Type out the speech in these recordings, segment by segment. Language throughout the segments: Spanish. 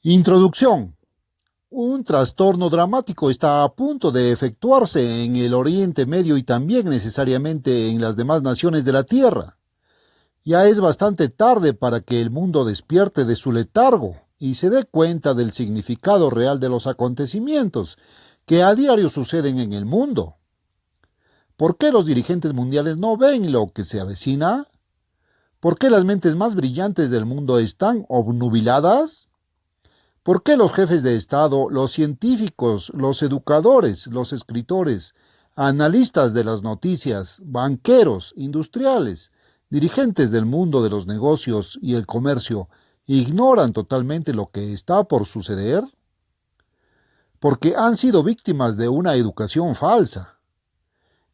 Introducción. Un trastorno dramático está a punto de efectuarse en el Oriente Medio y también necesariamente en las demás naciones de la Tierra. Ya es bastante tarde para que el mundo despierte de su letargo y se dé cuenta del significado real de los acontecimientos que a diario suceden en el mundo. ¿Por qué los dirigentes mundiales no ven lo que se avecina? ¿Por qué las mentes más brillantes del mundo están obnubiladas? ¿Por qué los jefes de Estado, los científicos, los educadores, los escritores, analistas de las noticias, banqueros, industriales, dirigentes del mundo de los negocios y el comercio ignoran totalmente lo que está por suceder? Porque han sido víctimas de una educación falsa.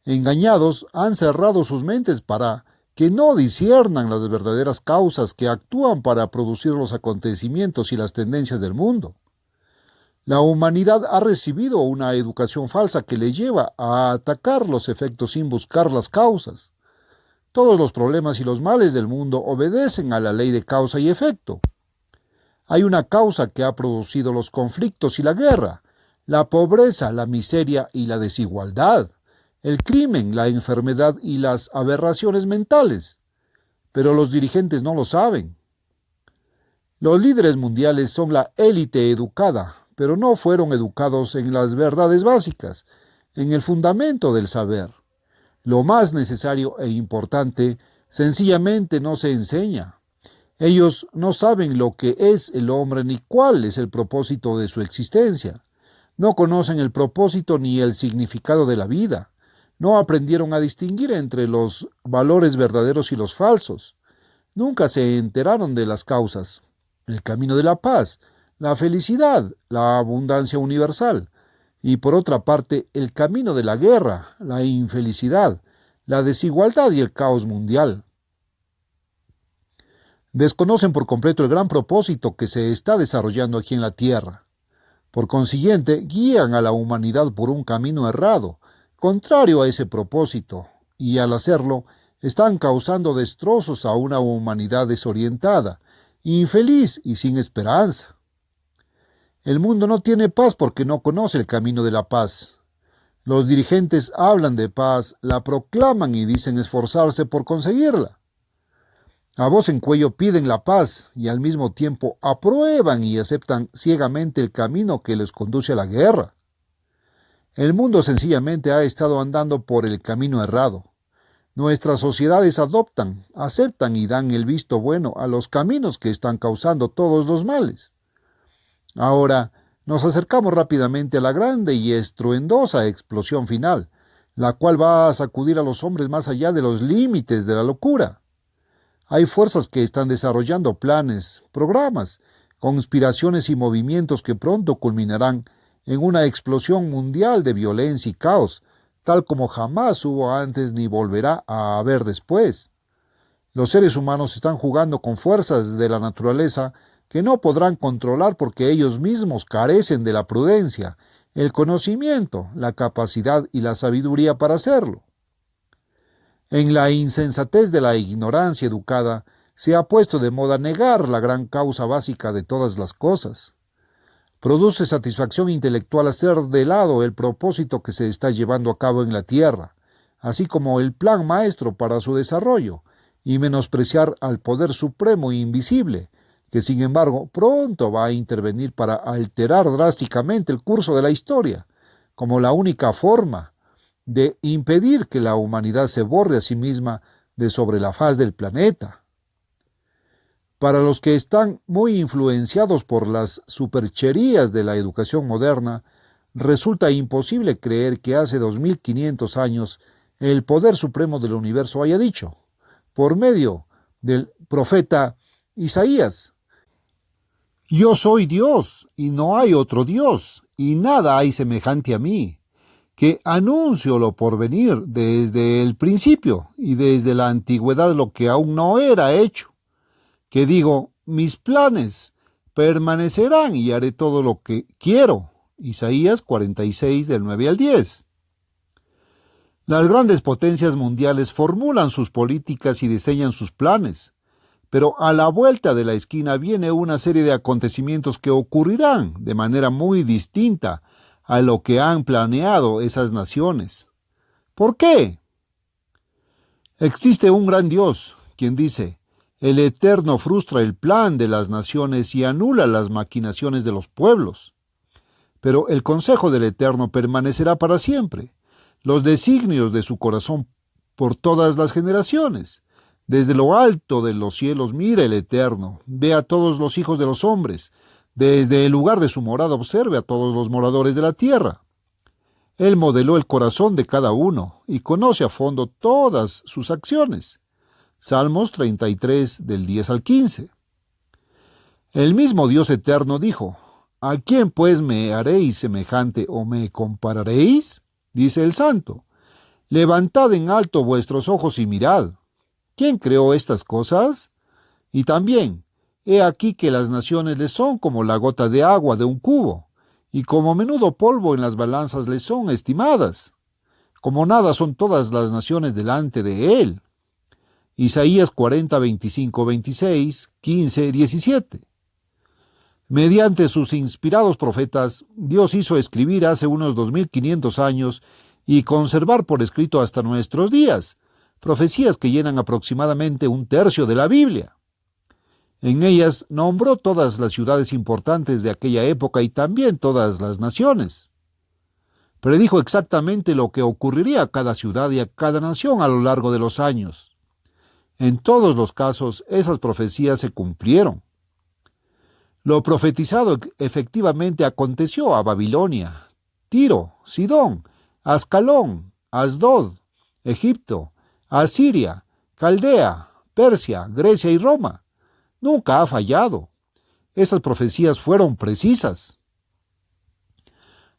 Engañados, han cerrado sus mentes para que no disciernan las verdaderas causas que actúan para producir los acontecimientos y las tendencias del mundo. La humanidad ha recibido una educación falsa que le lleva a atacar los efectos sin buscar las causas. Todos los problemas y los males del mundo obedecen a la ley de causa y efecto. Hay una causa que ha producido los conflictos y la guerra, la pobreza, la miseria y la desigualdad, el crimen, la enfermedad y las aberraciones mentales. Pero los dirigentes no lo saben. Los líderes mundiales son la élite educada, pero no fueron educados en las verdades básicas, en el fundamento del saber. Lo más necesario e importante sencillamente no se enseña. Ellos no saben lo que es el hombre ni cuál es el propósito de su existencia. No conocen el propósito ni el significado de la vida. No aprendieron a distinguir entre los valores verdaderos y los falsos. Nunca se enteraron de las causas, el camino de la paz, la felicidad, la abundancia universal, y por otra parte el camino de la guerra, la infelicidad, la desigualdad y el caos mundial. Desconocen por completo el gran propósito que se está desarrollando aquí en la Tierra. Por consiguiente, guían a la humanidad por un camino errado, contrario a ese propósito, y al hacerlo, están causando destrozos a una humanidad desorientada, infeliz y sin esperanza. El mundo no tiene paz porque no conoce el camino de la paz. Los dirigentes hablan de paz, la proclaman y dicen esforzarse por conseguirla. A voz en cuello piden la paz y al mismo tiempo aprueban y aceptan ciegamente el camino que les conduce a la guerra. El mundo sencillamente ha estado andando por el camino errado. Nuestras sociedades adoptan, aceptan y dan el visto bueno a los caminos que están causando todos los males. Ahora nos acercamos rápidamente a la grande y estruendosa explosión final, la cual va a sacudir a los hombres más allá de los límites de la locura. Hay fuerzas que están desarrollando planes, programas, conspiraciones y movimientos que pronto culminarán en una explosión mundial de violencia y caos, tal como jamás hubo antes ni volverá a haber después. Los seres humanos están jugando con fuerzas de la naturaleza que no podrán controlar porque ellos mismos carecen de la prudencia, el conocimiento, la capacidad y la sabiduría para hacerlo. En la insensatez de la ignorancia educada se ha puesto de moda negar la gran causa básica de todas las cosas. Produce satisfacción intelectual hacer de lado el propósito que se está llevando a cabo en la Tierra, así como el plan maestro para su desarrollo, y menospreciar al poder supremo e invisible, que sin embargo pronto va a intervenir para alterar drásticamente el curso de la historia, como la única forma de impedir que la humanidad se borre a sí misma de sobre la faz del planeta. Para los que están muy influenciados por las supercherías de la educación moderna, resulta imposible creer que hace 2500 años el poder supremo del universo haya dicho, por medio del profeta Isaías: «Yo soy Dios, y no hay otro Dios, y nada hay semejante a mí, que anuncio lo por venir desde el principio y desde la antigüedad lo que aún no era hecho. Que digo, mis planes permanecerán y haré todo lo que quiero». Isaías 46, del 9 al 10. Las grandes potencias mundiales formulan sus políticas y diseñan sus planes, pero a la vuelta de la esquina viene una serie de acontecimientos que ocurrirán de manera muy distinta a lo que han planeado esas naciones. ¿Por qué? Existe un gran Dios, quien dice: el Eterno frustra el plan de las naciones y anula las maquinaciones de los pueblos. Pero el consejo del Eterno permanecerá para siempre, los designios de su corazón por todas las generaciones. Desde lo alto de los cielos mira el Eterno, ve a todos los hijos de los hombres, desde el lugar de su morada observe a todos los moradores de la tierra. Él modeló el corazón de cada uno y conoce a fondo todas sus acciones. Salmos 33, del 10 al 15. El mismo Dios eterno dijo: ¿a quién pues me haréis semejante o me compararéis? Dice el Santo: levantad en alto vuestros ojos y mirad. ¿Quién creó estas cosas? Y también, he aquí que las naciones le son como la gota de agua de un cubo, y como menudo polvo en las balanzas le son estimadas. Como nada son todas las naciones delante de él. Isaías 40, 25, 26, 15, 17. Mediante sus inspirados profetas, Dios hizo escribir hace unos 2500 años y conservar por escrito hasta nuestros días profecías que llenan aproximadamente un tercio de la Biblia. En ellas nombró todas las ciudades importantes de aquella época y también todas las naciones. Predijo exactamente lo que ocurriría a cada ciudad y a cada nación a lo largo de los años. En todos los casos, esas profecías se cumplieron. Lo profetizado efectivamente aconteció a Babilonia, Tiro, Sidón, Ascalón, Asdod, Egipto, Asiria, Caldea, Persia, Grecia y Roma. Nunca ha fallado. Esas profecías fueron precisas.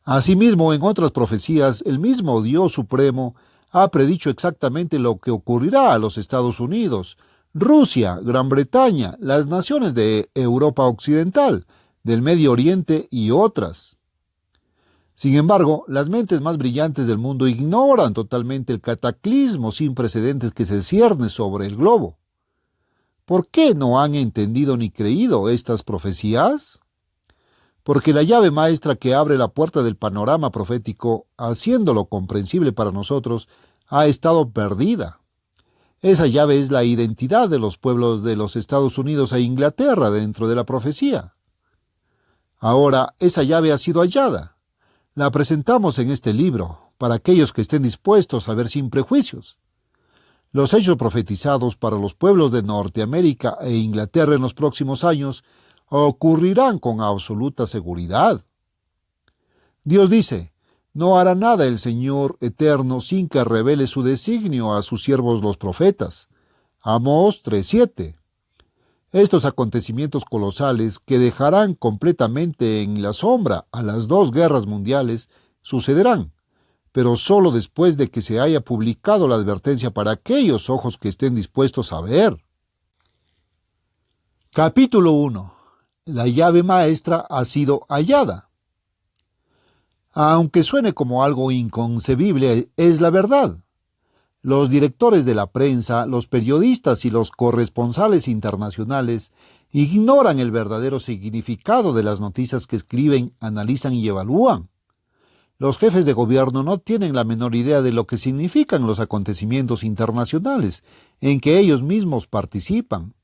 Asimismo, en otras profecías, el mismo Dios Supremo ha predicho exactamente lo que ocurrirá a los Estados Unidos, Rusia, Gran Bretaña, las naciones de Europa Occidental, del Medio Oriente y otras. Sin embargo, las mentes más brillantes del mundo ignoran totalmente el cataclismo sin precedentes que se cierne sobre el globo. ¿Por qué no han entendido ni creído estas profecías? Porque la llave maestra que abre la puerta del panorama profético, haciéndolo comprensible para nosotros, ha estado perdida. Esa llave es la identidad de los pueblos de los Estados Unidos e Inglaterra dentro de la profecía. Ahora, esa llave ha sido hallada. La presentamos en este libro, para aquellos que estén dispuestos a ver sin prejuicios. Los hechos profetizados para los pueblos de Norteamérica e Inglaterra en los próximos años ocurrirán con absoluta seguridad. Dios dice: no hará nada el Señor eterno sin que revele su designio a sus siervos los profetas. Amós 3:7. Estos acontecimientos colosales, que dejarán completamente en la sombra a las dos guerras mundiales, sucederán, pero solo después de que se haya publicado la advertencia para aquellos ojos que estén dispuestos a ver. Capítulo 1. La llave maestra ha sido hallada. Aunque suene como algo inconcebible, es la verdad. Los directores de la prensa, los periodistas y los corresponsales internacionales ignoran el verdadero significado de las noticias que escriben, analizan y evalúan. Los jefes de gobierno no tienen la menor idea de lo que significan los acontecimientos internacionales en que ellos mismos participan.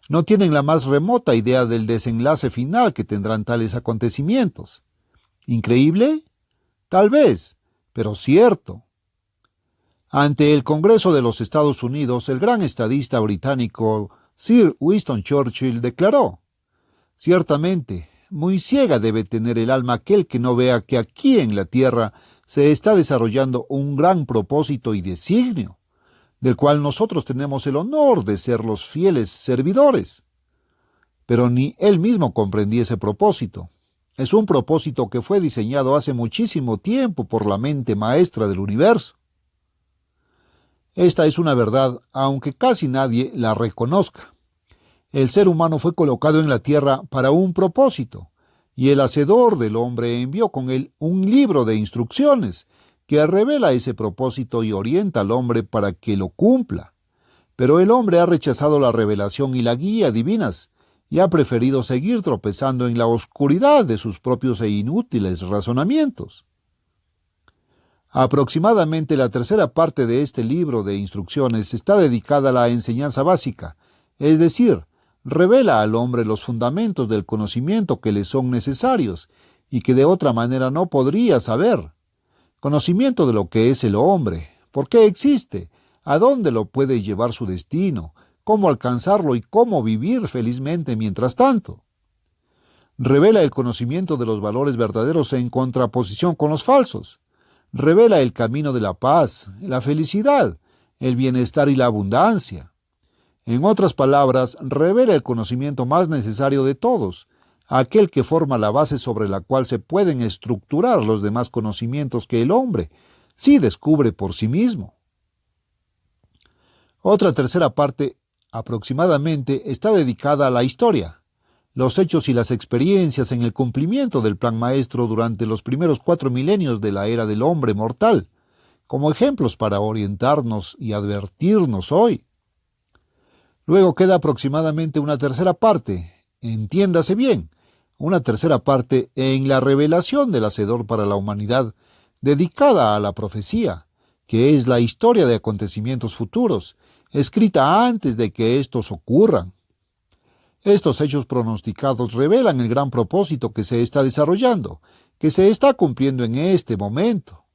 No tienen la más remota idea del desenlace final que tendrán tales acontecimientos. ¿Increíble? Tal vez, pero cierto. Ante el Congreso de los Estados Unidos, el gran estadista británico Sir Winston Churchill declaró: ciertamente, muy ciega debe tener el alma aquel que no vea que aquí en la tierra se está desarrollando un gran propósito y designio, del cual nosotros tenemos el honor de ser los fieles servidores. Pero ni él mismo comprendía ese propósito. Es un propósito que fue diseñado hace muchísimo tiempo por la mente maestra del universo. Esta es una verdad, aunque casi nadie la reconozca. El ser humano fue colocado en la tierra para un propósito, y el Hacedor del hombre envió con él un libro de instrucciones que revela ese propósito y orienta al hombre para que lo cumpla. Pero el hombre ha rechazado la revelación y la guía divinas, y ha preferido seguir tropezando en la oscuridad de sus propios e inútiles razonamientos. Aproximadamente la tercera parte de este libro de instrucciones está dedicada a la enseñanza básica, es decir, revela al hombre los fundamentos del conocimiento que le son necesarios y que de otra manera no podría saber. Conocimiento de lo que es el hombre, por qué existe, a dónde lo puede llevar su destino, cómo alcanzarlo y cómo vivir felizmente mientras tanto. Revela el conocimiento de los valores verdaderos en contraposición con los falsos. Revela el camino de la paz, la felicidad, el bienestar y la abundancia. En otras palabras, revela el conocimiento más necesario de todos, aquel que forma la base sobre la cual se pueden estructurar los demás conocimientos que el hombre sí descubre por sí mismo. Otra tercera parte, aproximadamente, está dedicada a la historia, los hechos y las experiencias en el cumplimiento del plan maestro durante los primeros 4 milenios de la era del hombre mortal, como ejemplos para orientarnos y advertirnos hoy. Luego queda aproximadamente una tercera parte, entiéndase bien, una tercera parte en la revelación del Hacedor para la humanidad, dedicada a la profecía, que es la historia de acontecimientos futuros, escrita antes de que estos ocurran. Estos hechos pronosticados revelan el gran propósito que se está desarrollando, que se está cumpliendo en este momento.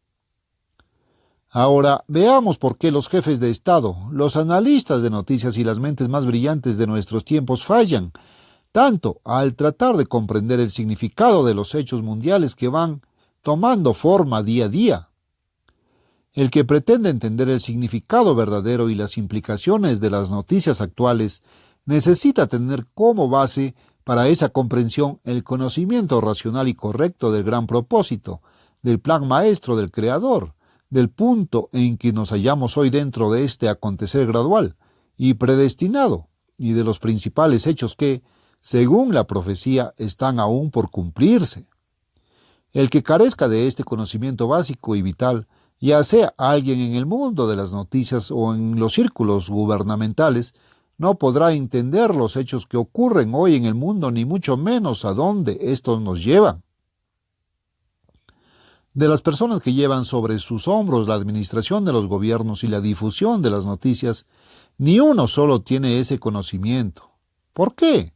Ahora, veamos por qué los jefes de Estado, los analistas de noticias y las mentes más brillantes de nuestros tiempos fallan, tanto al tratar de comprender el significado de los hechos mundiales que van tomando forma día a día. El que pretende entender el significado verdadero y las implicaciones de las noticias actuales necesita tener como base para esa comprensión el conocimiento racional y correcto del gran propósito, del plan maestro del Creador, del punto en que nos hallamos hoy dentro de este acontecer gradual y predestinado, y de los principales hechos que, según la profecía, están aún por cumplirse. El que carezca de este conocimiento básico y vital, ya sea alguien en el mundo de las noticias o en los círculos gubernamentales, no podrá entender los hechos que ocurren hoy en el mundo, ni mucho menos a dónde estos nos llevan. De las personas que llevan sobre sus hombros la administración de los gobiernos y la difusión de las noticias, ni uno solo tiene ese conocimiento. ¿Por qué?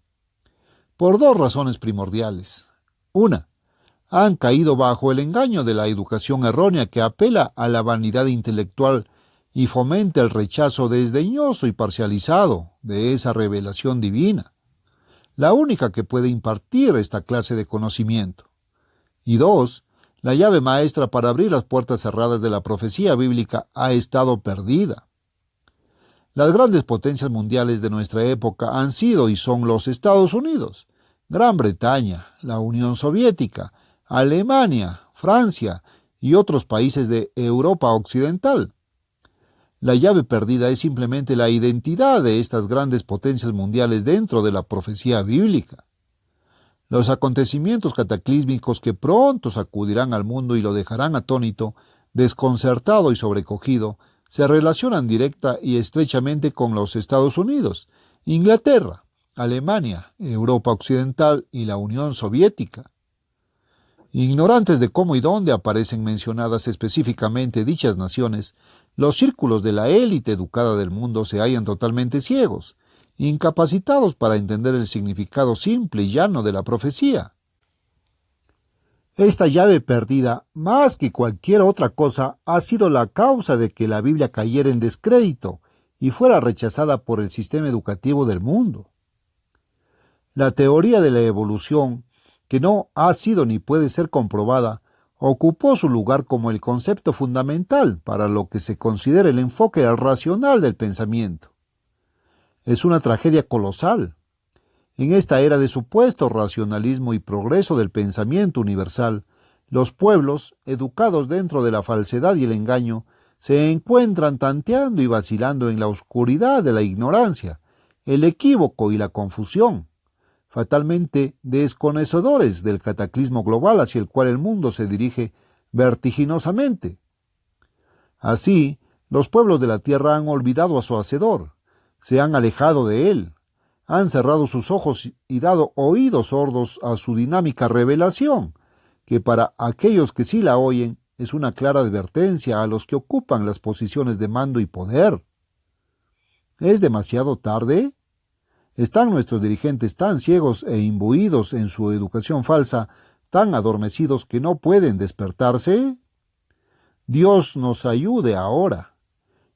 Por 2 razones primordiales. Una, han caído bajo el engaño de la educación errónea que apela a la vanidad intelectual y fomenta el rechazo desdeñoso y parcializado de esa revelación divina, la única que puede impartir esta clase de conocimiento. Y 2, la llave maestra para abrir las puertas cerradas de la profecía bíblica ha estado perdida. Las grandes potencias mundiales de nuestra época han sido y son los Estados Unidos, Gran Bretaña, la Unión Soviética, Alemania, Francia y otros países de Europa Occidental. La llave perdida es simplemente la identidad de estas grandes potencias mundiales dentro de la profecía bíblica. Los acontecimientos cataclísmicos que pronto sacudirán al mundo y lo dejarán atónito, desconcertado y sobrecogido, se relacionan directa y estrechamente con los Estados Unidos, Inglaterra, Alemania, Europa Occidental y la Unión Soviética. Ignorantes de cómo y dónde aparecen mencionadas específicamente dichas naciones, los círculos de la élite educada del mundo se hallan totalmente ciegos, incapacitados para entender el significado simple y llano de la profecía. Esta llave perdida, más que cualquier otra cosa, ha sido la causa de que la Biblia cayera en descrédito y fuera rechazada por el sistema educativo del mundo. La teoría de la evolución, que no ha sido ni puede ser comprobada, ocupó su lugar como el concepto fundamental para lo que se considera el enfoque racional del pensamiento. Es una tragedia colosal. En esta era de supuesto racionalismo y progreso del pensamiento universal, los pueblos, educados dentro de la falsedad y el engaño, se encuentran tanteando y vacilando en la oscuridad de la ignorancia, el equívoco y la confusión, fatalmente desconocedores del cataclismo global hacia el cual el mundo se dirige vertiginosamente. Así, los pueblos de la tierra han olvidado a su Hacedor, se han alejado de él, han cerrado sus ojos y dado oídos sordos a su dinámica revelación, que para aquellos que sí la oyen es una clara advertencia a los que ocupan las posiciones de mando y poder. ¿Es demasiado tarde? ¿Están nuestros dirigentes tan ciegos e imbuidos en su educación falsa, tan adormecidos que no pueden despertarse? Dios nos ayude ahora.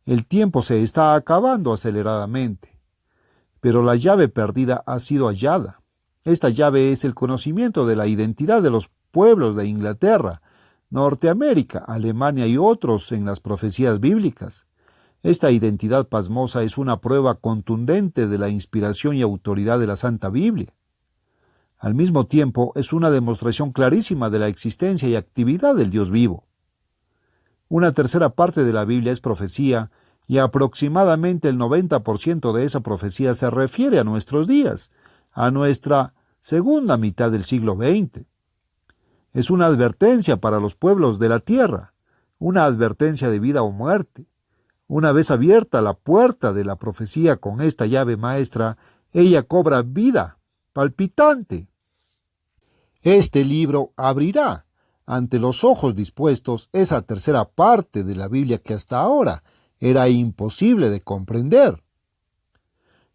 El tiempo se está acabando aceleradamente, pero la llave perdida ha sido hallada. Esta llave es el conocimiento de la identidad de los pueblos de Inglaterra, Norteamérica, Alemania y otros en las profecías bíblicas. Esta identidad pasmosa es una prueba contundente de la inspiración y autoridad de la Santa Biblia. Al mismo tiempo, es una demostración clarísima de la existencia y actividad del Dios vivo. Una tercera parte de la Biblia es profecía, y aproximadamente el 90% de esa profecía se refiere a nuestros días, a nuestra segunda mitad del siglo XX. Es una advertencia para los pueblos de la tierra, una advertencia de vida o muerte. Una vez abierta la puerta de la profecía con esta llave maestra, ella cobra vida palpitante. Este libro abrirá ante los ojos dispuestos esa tercera parte de la Biblia que hasta ahora era imposible de comprender.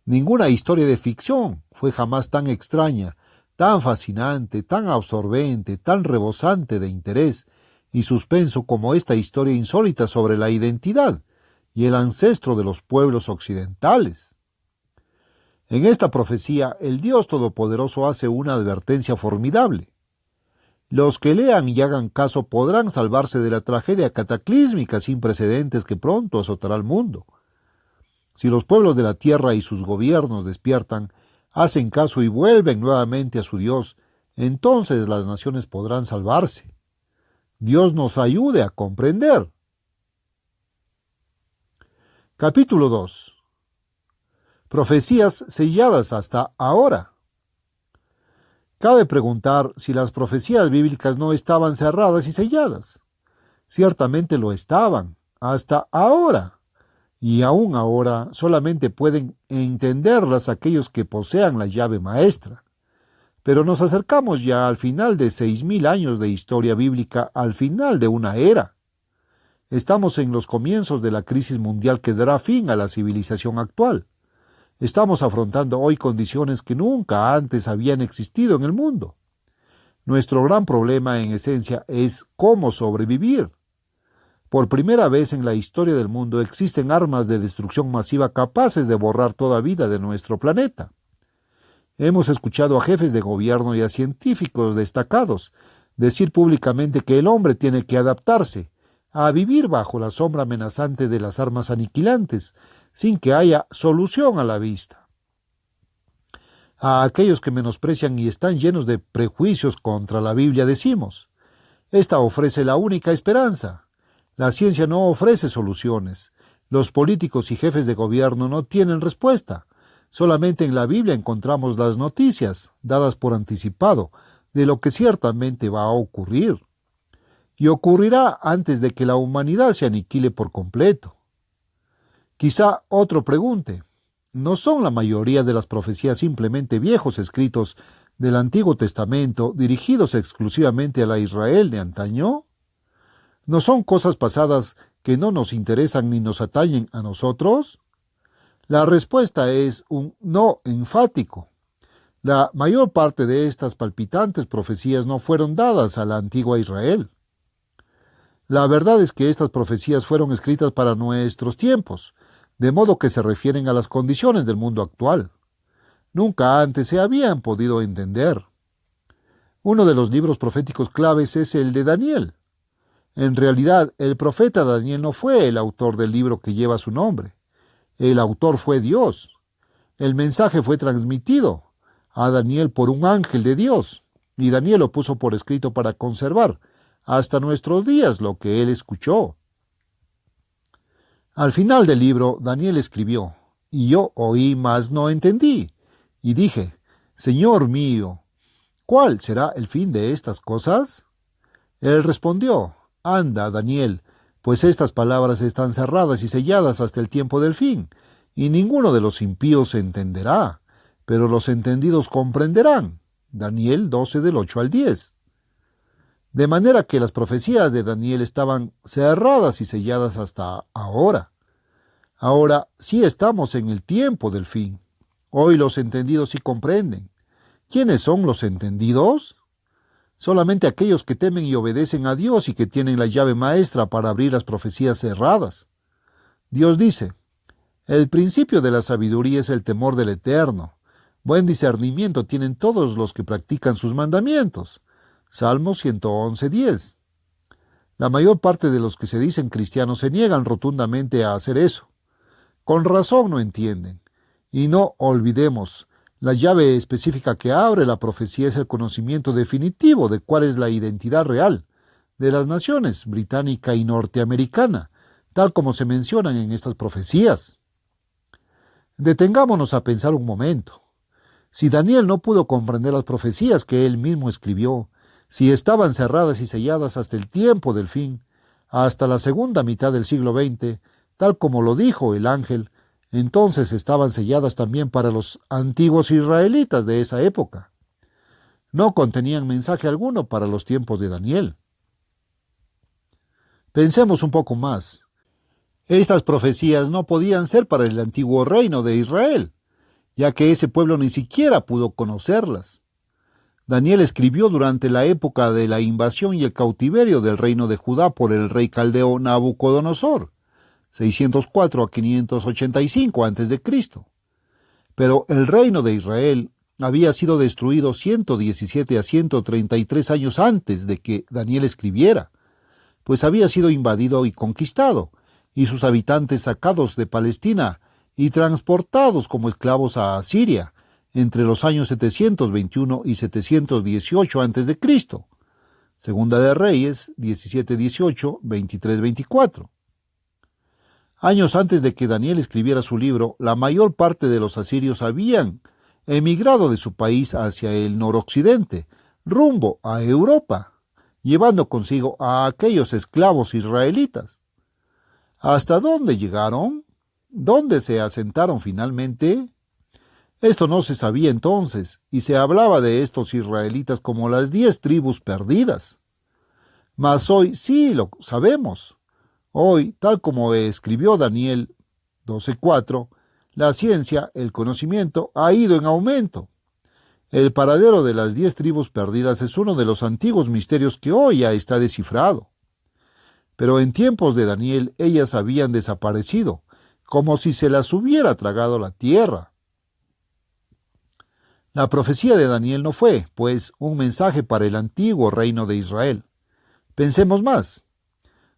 Ninguna historia de ficción fue jamás tan extraña, tan fascinante, tan absorbente, tan rebosante de interés y suspenso como esta historia insólita sobre la identidad y el ancestro de los pueblos occidentales. En esta profecía, el Dios Todopoderoso hace una advertencia formidable. Los que lean y hagan caso podrán salvarse de la tragedia cataclísmica sin precedentes que pronto azotará al mundo. Si los pueblos de la tierra y sus gobiernos despiertan, hacen caso y vuelven nuevamente a su Dios, entonces las naciones podrán salvarse. Dios nos ayude a comprender. Capítulo 2. Profecías selladas hasta ahora. Cabe preguntar si las profecías bíblicas no estaban cerradas y selladas. Ciertamente lo estaban, hasta ahora, y aún ahora solamente pueden entenderlas aquellos que posean la llave maestra. Pero nos acercamos ya al final de 6.000 años de historia bíblica, al final de una era. Estamos en los comienzos de la crisis mundial que dará fin a la civilización actual. Estamos afrontando hoy condiciones que nunca antes habían existido en el mundo. Nuestro gran problema, en esencia, es cómo sobrevivir. Por primera vez en la historia del mundo existen armas de destrucción masiva capaces de borrar toda vida de nuestro planeta. Hemos escuchado a jefes de gobierno y a científicos destacados decir públicamente que el hombre tiene que adaptarse a vivir bajo la sombra amenazante de las armas aniquilantes, sin que haya solución a la vista. A aquellos que menosprecian y están llenos de prejuicios contra la Biblia decimos: esta ofrece la única esperanza. La ciencia no ofrece soluciones. Los políticos y jefes de gobierno no tienen respuesta. Solamente en la Biblia encontramos las noticias, dadas por anticipado, de lo que ciertamente va a ocurrir. Y ocurrirá antes de que la humanidad se aniquile por completo. Quizá otro pregunte: ¿no son la mayoría de las profecías simplemente viejos escritos del Antiguo Testamento dirigidos exclusivamente a la Israel de antaño? ¿No son cosas pasadas que no nos interesan ni nos atañen a nosotros? La respuesta es un no enfático. La mayor parte de estas palpitantes profecías no fueron dadas a la antigua Israel. La verdad es que estas profecías fueron escritas para nuestros tiempos, de modo que se refieren a las condiciones del mundo actual. Nunca antes se habían podido entender. Uno de los libros proféticos claves es el de Daniel. En realidad, el profeta Daniel no fue el autor del libro que lleva su nombre. El autor fue Dios. El mensaje fue transmitido a Daniel por un ángel de Dios, y Daniel lo puso por escrito para conservar hasta nuestros días lo que él escuchó. Al final del libro, Daniel escribió: y yo oí, mas no entendí, y dije: Señor mío, ¿cuál será el fin de estas cosas? Él respondió: anda, Daniel, pues estas palabras están cerradas y selladas hasta el tiempo del fin, y ninguno de los impíos entenderá, pero los entendidos comprenderán. Daniel 12 del 8 al 10. De manera que las profecías de Daniel estaban cerradas y selladas hasta ahora. Ahora sí estamos en el tiempo del fin. Hoy los entendidos sí comprenden. ¿Quiénes son los entendidos? Solamente aquellos que temen y obedecen a Dios y que tienen la llave maestra para abrir las profecías cerradas. Dios dice: el principio de la sabiduría es el temor del Eterno. Buen discernimiento tienen todos los que practican sus mandamientos. Salmo 111, 10. La mayor parte de los que se dicen cristianos se niegan rotundamente a hacer eso. Con razón no entienden. Y no olvidemos, la llave específica que abre la profecía es el conocimiento definitivo de cuál es la identidad real de las naciones británica y norteamericana, tal como se mencionan en estas profecías. Detengámonos a pensar un momento. Si Daniel no pudo comprender las profecías que él mismo escribió, si estaban cerradas y selladas hasta el tiempo del fin, hasta la segunda mitad del siglo XX, tal como lo dijo el ángel, entonces estaban selladas también para los antiguos israelitas de esa época. No contenían mensaje alguno para los tiempos de Daniel. Pensemos un poco más. Estas profecías no podían ser para el antiguo reino de Israel, ya que ese pueblo ni siquiera pudo conocerlas. Daniel escribió durante la época de la invasión y el cautiverio del reino de Judá por el rey caldeo Nabucodonosor, 604 a 585 a.C. Pero el reino de Israel había sido destruido 117 a 133 años antes de que Daniel escribiera, pues había sido invadido y conquistado, y sus habitantes sacados de Palestina y transportados como esclavos a Asiria entre los años 721 y 718 a.C. Segunda de Reyes 17-18, 23-24. Años antes de que Daniel escribiera su libro, la mayor parte de los asirios habían emigrado de su país hacia el noroccidente, rumbo a Europa, llevando consigo a aquellos esclavos israelitas. ¿Hasta dónde llegaron? ¿Dónde se asentaron finalmente? Esto no se sabía entonces, y se hablaba de estos israelitas como las 10 tribus perdidas. Mas hoy sí lo sabemos. Hoy, tal como escribió Daniel 12:4, la ciencia, el conocimiento, ha ido en aumento. El paradero de las 10 tribus perdidas es uno de los antiguos misterios que hoy ya está descifrado. Pero en tiempos de Daniel ellas habían desaparecido, como si se las hubiera tragado la tierra. La profecía de Daniel no fue, pues, un mensaje para el antiguo reino de Israel. Pensemos más.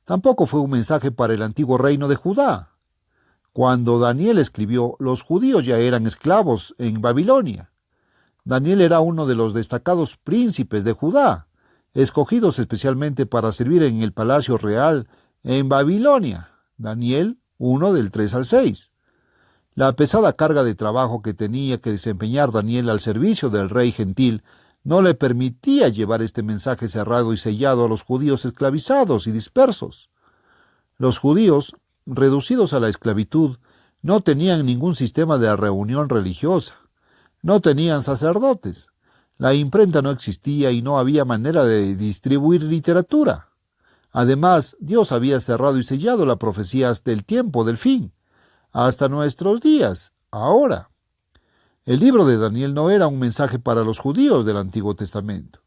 Tampoco fue un mensaje para el antiguo reino de Judá. Cuando Daniel escribió, los judíos ya eran esclavos en Babilonia. Daniel era uno de los destacados príncipes de Judá, escogidos especialmente para servir en el palacio real en Babilonia. Daniel 1 del 3 al 6. La pesada carga de trabajo que tenía que desempeñar Daniel al servicio del rey gentil no le permitía llevar este mensaje cerrado y sellado a los judíos esclavizados y dispersos. Los judíos, reducidos a la esclavitud, no tenían ningún sistema de reunión religiosa. No tenían sacerdotes. La imprenta no existía y no había manera de distribuir literatura. Además, Dios había cerrado y sellado la profecía hasta el tiempo del fin, hasta nuestros días, ahora. El libro de Daniel no era un mensaje para los judíos del Antiguo Testamento.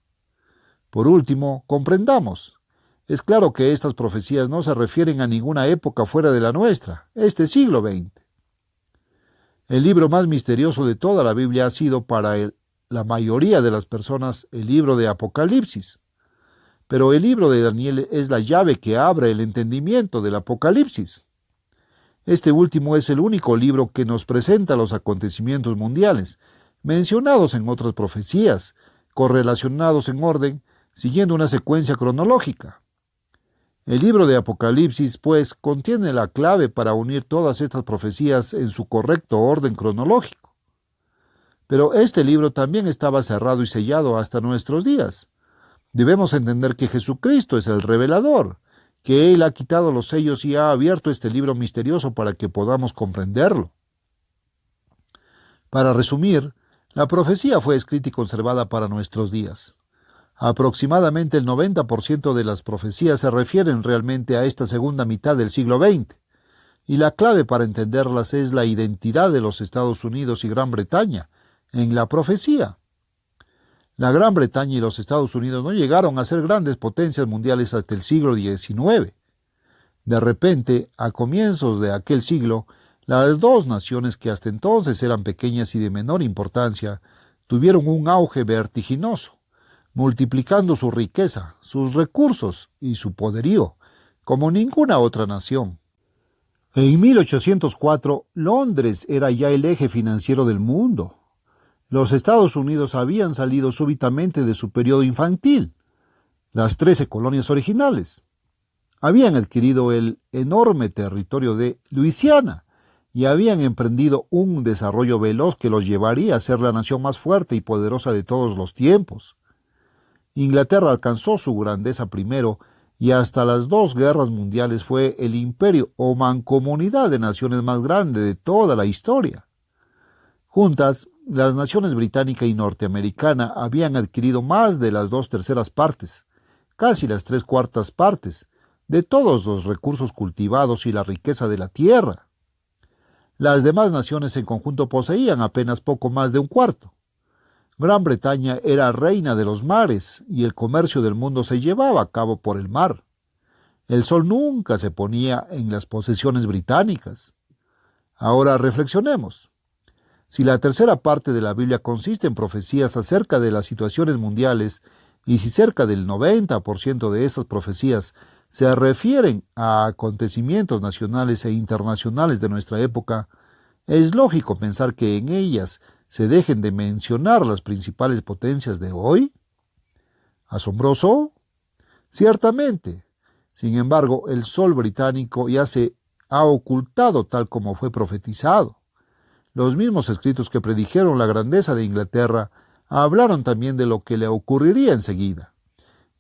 Por último, comprendamos. Es claro que estas profecías no se refieren a ninguna época fuera de la nuestra, este siglo XX. El libro más misterioso de toda la Biblia ha sido para la mayoría de las personas el libro de Apocalipsis. Pero el libro de Daniel es la llave que abre el entendimiento del Apocalipsis. Este último es el único libro que nos presenta los acontecimientos mundiales, mencionados en otras profecías, correlacionados en orden, siguiendo una secuencia cronológica. El libro de Apocalipsis, pues, contiene la clave para unir todas estas profecías en su correcto orden cronológico. Pero este libro también estaba cerrado y sellado hasta nuestros días. Debemos entender que Jesucristo es el revelador, que Él ha quitado los sellos y ha abierto este libro misterioso para que podamos comprenderlo. Para resumir, la profecía fue escrita y conservada para nuestros días. Aproximadamente el 90% de las profecías se refieren realmente a esta segunda mitad del siglo XX, y la clave para entenderlas es la identidad de los Estados Unidos y Gran Bretaña en la profecía. La Gran Bretaña y los Estados Unidos no llegaron a ser grandes potencias mundiales hasta el siglo XIX. De repente, a comienzos de aquel siglo, las dos naciones que hasta entonces eran pequeñas y de menor importancia, tuvieron un auge vertiginoso, multiplicando su riqueza, sus recursos y su poderío, como ninguna otra nación. En 1804, Londres era ya el eje financiero del mundo. Los Estados Unidos habían salido súbitamente de su periodo infantil, las 13 colonias originales. Habían adquirido el enorme territorio de Luisiana y habían emprendido un desarrollo veloz que los llevaría a ser la nación más fuerte y poderosa de todos los tiempos. Inglaterra alcanzó su grandeza primero y hasta las dos guerras mundiales fue el imperio o mancomunidad de naciones más grande de toda la historia. Juntas, las naciones británica y norteamericana habían adquirido más de las 2/3 partes, casi las 3/4 partes, de todos los recursos cultivados y la riqueza de la tierra. Las demás naciones en conjunto poseían apenas poco más de 1/4. Gran Bretaña era reina de los mares y el comercio del mundo se llevaba a cabo por el mar. El sol nunca se ponía en las posesiones británicas. Ahora reflexionemos. Si la tercera parte de la Biblia consiste en profecías acerca de las situaciones mundiales, y si cerca del 90% de esas profecías se refieren a acontecimientos nacionales e internacionales de nuestra época, es lógico pensar que en ellas se dejen de mencionar las principales potencias de hoy. ¿Asombroso? Ciertamente. Sin embargo, el sol británico ya se ha ocultado tal como fue profetizado. Los mismos escritos que predijeron la grandeza de Inglaterra hablaron también de lo que le ocurriría enseguida.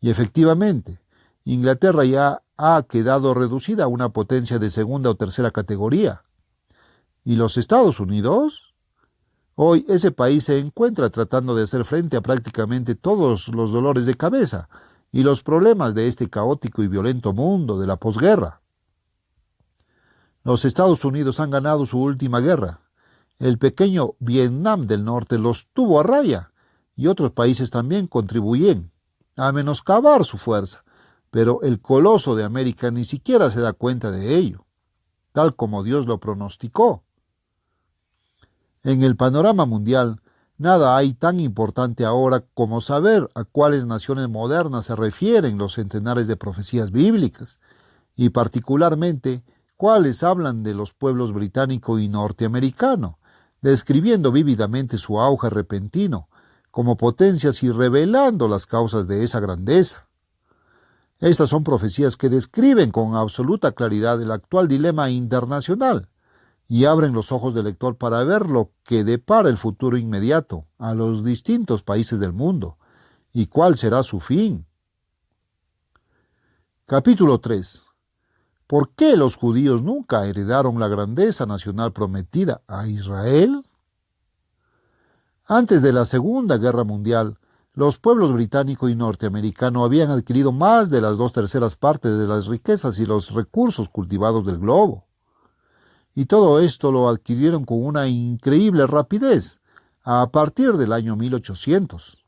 Y efectivamente, Inglaterra ya ha quedado reducida a una potencia de segunda o tercera categoría. ¿Y los Estados Unidos? Hoy ese país se encuentra tratando de hacer frente a prácticamente todos los dolores de cabeza y los problemas de este caótico y violento mundo de la posguerra. Los Estados Unidos han ganado su última guerra. El pequeño Vietnam del Norte los tuvo a raya y otros países también contribuyen a menoscabar su fuerza, pero el coloso de América ni siquiera se da cuenta de ello, tal como Dios lo pronosticó. En el panorama mundial, nada hay tan importante ahora como saber a cuáles naciones modernas se refieren los centenares de profecías bíblicas, y particularmente cuáles hablan de los pueblos británico y norteamericano, describiendo vívidamente su auge repentino como potencias y revelando las causas de esa grandeza. Estas son profecías que describen con absoluta claridad el actual dilema internacional y abren los ojos del lector para ver lo que depara el futuro inmediato a los distintos países del mundo y cuál será su fin. Capítulo 3. ¿Por qué los judíos nunca heredaron la grandeza nacional prometida a Israel? Antes de la Segunda Guerra Mundial, los pueblos británico y norteamericano habían adquirido más de las 2/3 partes de las riquezas y los recursos cultivados del globo. Y todo esto lo adquirieron con una increíble rapidez, a partir del año 1800.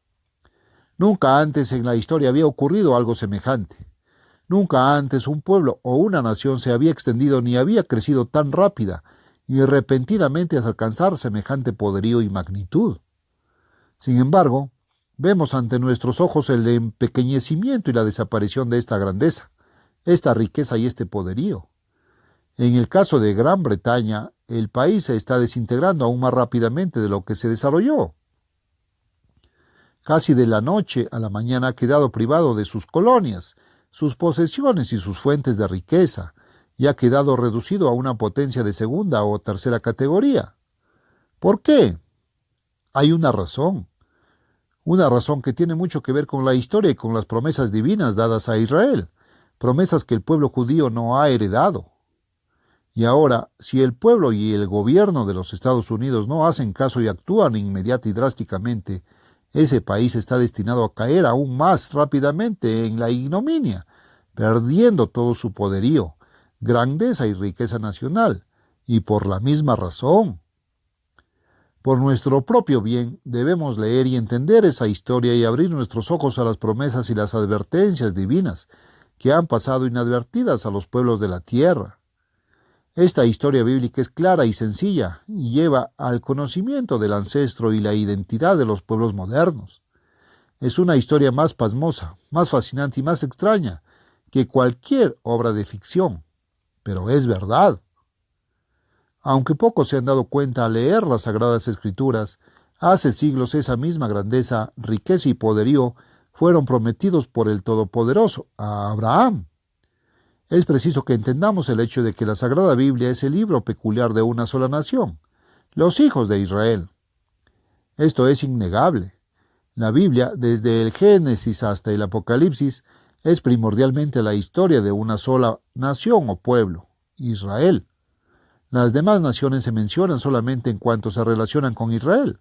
Nunca antes en la historia había ocurrido algo semejante. Nunca antes un pueblo o una nación se había extendido ni había crecido tan rápida y repentinamente hasta alcanzar semejante poderío y magnitud. Sin embargo, vemos ante nuestros ojos el empequeñecimiento y la desaparición de esta grandeza, esta riqueza y este poderío. En el caso de Gran Bretaña, el país se está desintegrando aún más rápidamente de lo que se desarrolló. Casi de la noche a la mañana ha quedado privado de sus colonias, sus posesiones y sus fuentes de riqueza, y ha quedado reducido a una potencia de segunda o tercera categoría. ¿Por qué? Hay una razón que tiene mucho que ver con la historia y con las promesas divinas dadas a Israel, promesas que el pueblo judío no ha heredado. Y ahora, si el pueblo y el gobierno de los Estados Unidos no hacen caso y actúan inmediata y drásticamente, ese país está destinado a caer aún más rápidamente en la ignominia, perdiendo todo su poderío, grandeza y riqueza nacional, y por la misma razón. Por nuestro propio bien, debemos leer y entender esa historia y abrir nuestros ojos a las promesas y las advertencias divinas que han pasado inadvertidas a los pueblos de la tierra. Esta historia bíblica es clara y sencilla y lleva al conocimiento del ancestro y la identidad de los pueblos modernos. Es una historia más pasmosa, más fascinante y más extraña que cualquier obra de ficción, pero es verdad. Aunque pocos se han dado cuenta al leer las Sagradas Escrituras, hace siglos esa misma grandeza, riqueza y poderío fueron prometidos por el Todopoderoso a Abraham. Es preciso que entendamos el hecho de que la Sagrada Biblia es el libro peculiar de una sola nación, los hijos de Israel. Esto es innegable. La Biblia, desde el Génesis hasta el Apocalipsis, es primordialmente la historia de una sola nación o pueblo, Israel. Las demás naciones se mencionan solamente en cuanto se relacionan con Israel.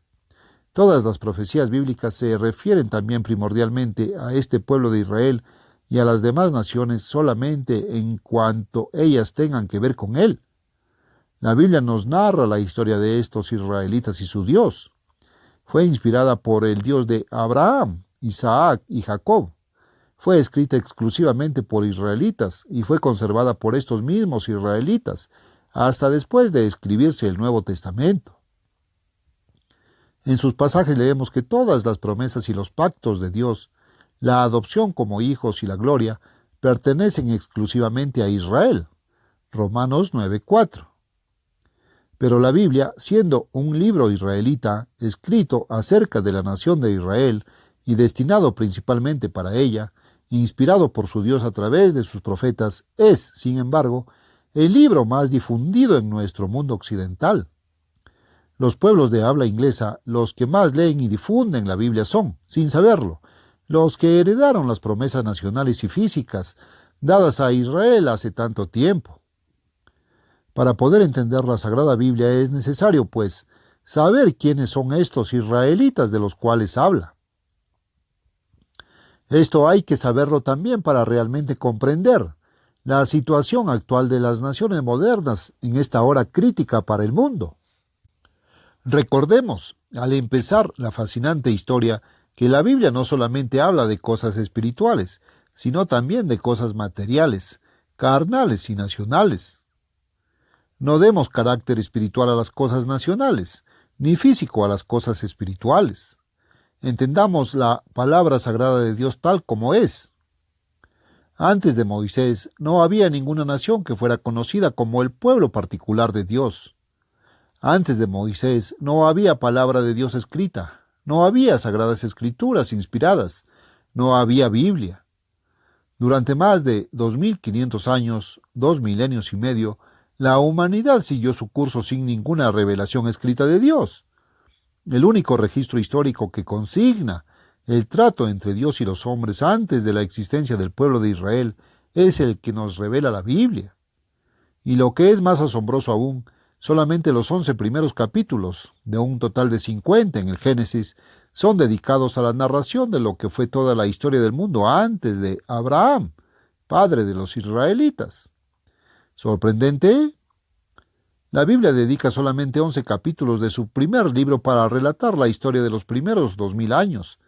Todas las profecías bíblicas se refieren también primordialmente a este pueblo de Israel y a las demás naciones solamente en cuanto ellas tengan que ver con él. La Biblia nos narra la historia de estos israelitas y su Dios. Fue inspirada por el Dios de Abraham, Isaac y Jacob. Fue escrita exclusivamente por israelitas y fue conservada por estos mismos israelitas hasta después de escribirse el Nuevo Testamento. En sus pasajes leemos que todas las promesas y los pactos de Dios, la adopción como hijos y la gloria, pertenecen exclusivamente a Israel. Romanos 9:4. Pero la Biblia, siendo un libro israelita, escrito acerca de la nación de Israel y destinado principalmente para ella, inspirado por su Dios a través de sus profetas, es, sin embargo, el libro más difundido en nuestro mundo occidental. Los pueblos de habla inglesa, los que más leen y difunden la Biblia son, sin saberlo, los que heredaron las promesas nacionales y físicas dadas a Israel hace tanto tiempo. Para poder entender la Sagrada Biblia es necesario, pues, saber quiénes son estos israelitas de los cuales habla. Esto hay que saberlo también para realmente comprender la situación actual de las naciones modernas en esta hora crítica para el mundo. Recordemos, al empezar la fascinante historia, que la Biblia no solamente habla de cosas espirituales, sino también de cosas materiales, carnales y nacionales. No demos carácter espiritual a las cosas nacionales, ni físico a las cosas espirituales. Entendamos la palabra sagrada de Dios tal como es. Antes de Moisés no había ninguna nación que fuera conocida como el pueblo particular de Dios. Antes de Moisés no había palabra de Dios escrita, no había sagradas escrituras inspiradas, no había Biblia. Durante más de 2500 años, 2 milenios y medio, la humanidad siguió su curso sin ninguna revelación escrita de Dios. El único registro histórico que consigna el trato entre Dios y los hombres antes de la existencia del pueblo de Israel es el que nos revela la Biblia. Y lo que es más asombroso aún, solamente los 11 primeros capítulos, de un total de 50 en el Génesis, son dedicados a la narración de lo que fue toda la historia del mundo antes de Abraham, padre de los israelitas. ¿Sorprendente? La Biblia dedica solamente 11 capítulos de su primer libro para relatar la historia de los primeros 2000 años,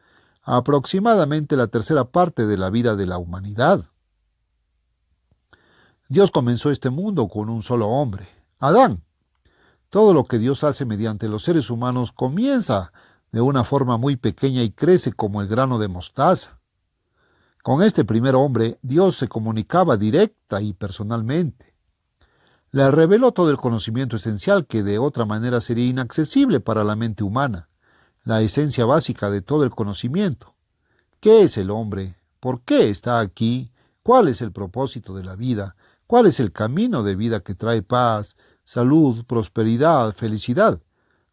aproximadamente la tercera parte de la vida de la humanidad. Dios comenzó este mundo con un solo hombre, Adán. Todo lo que Dios hace mediante los seres humanos comienza de una forma muy pequeña y crece como el grano de mostaza. Con este primer hombre, Dios se comunicaba directa y personalmente. Le reveló todo el conocimiento esencial que de otra manera sería inaccesible para la mente humana, la esencia básica de todo el conocimiento. ¿Qué es el hombre? ¿Por qué está aquí? ¿Cuál es el propósito de la vida? ¿Cuál es el camino de vida que trae paz, salud, prosperidad, felicidad?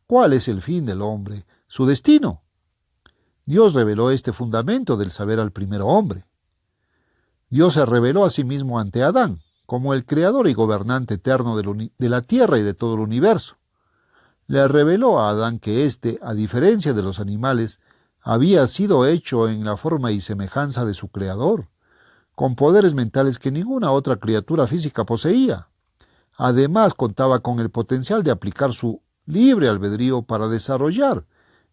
¿Cuál es el fin del hombre? ¿Su destino? Dios reveló este fundamento del saber al primer hombre. Dios se reveló a sí mismo ante Adán, como el creador y gobernante eterno de la tierra y de todo el universo. Le reveló a Adán que éste, a diferencia de los animales, había sido hecho en la forma y semejanza de su creador, con poderes mentales que ninguna otra criatura física poseía. Además, contaba con el potencial de aplicar su libre albedrío para desarrollar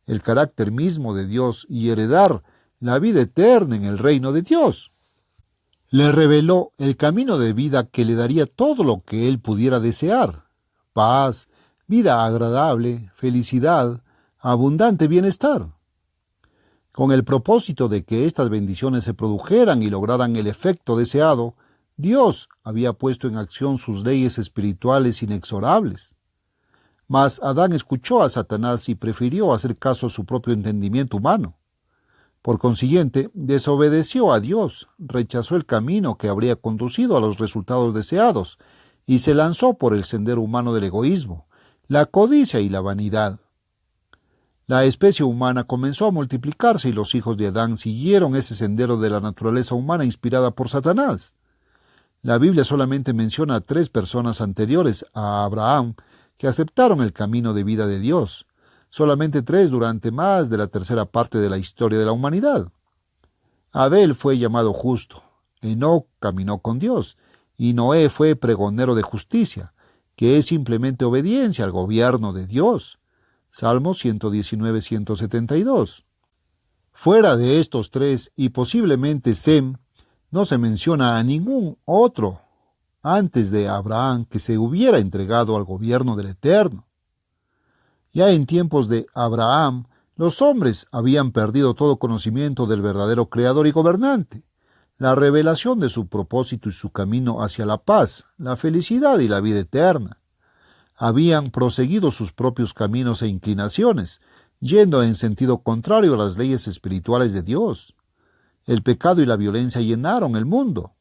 el carácter mismo de Dios y heredar la vida eterna en el reino de Dios. Le reveló el camino de vida que le daría todo lo que él pudiera desear: paz, vida agradable, felicidad, abundante bienestar. Con el propósito de que estas bendiciones se produjeran y lograran el efecto deseado, Dios había puesto en acción sus leyes espirituales inexorables. Mas Adán escuchó a Satanás y prefirió hacer caso a su propio entendimiento humano. Por consiguiente, desobedeció a Dios, rechazó el camino que habría conducido a los resultados deseados y se lanzó por el sendero humano del egoísmo, la codicia y la vanidad. La especie humana comenzó a multiplicarse y los hijos de Adán siguieron ese sendero de la naturaleza humana inspirada por Satanás. La Biblia solamente menciona a 3 personas anteriores a Abraham que aceptaron el camino de vida de Dios, solamente 3 durante más de la tercera parte de la historia de la humanidad. Abel fue llamado justo, Enoc caminó con Dios, y Noé fue pregonero de justicia, que es simplemente obediencia al gobierno de Dios. Salmo 119, 172. Fuera de estos 3 y posiblemente Sem, no se menciona a ningún otro antes de Abraham que se hubiera entregado al gobierno del Eterno. Ya en tiempos de Abraham, los hombres habían perdido todo conocimiento del verdadero creador y gobernante, la revelación de su propósito y su camino hacia la paz, la felicidad y la vida eterna. Habían proseguido sus propios caminos e inclinaciones, yendo en sentido contrario a las leyes espirituales de Dios. El pecado y la violencia llenaron el mundo.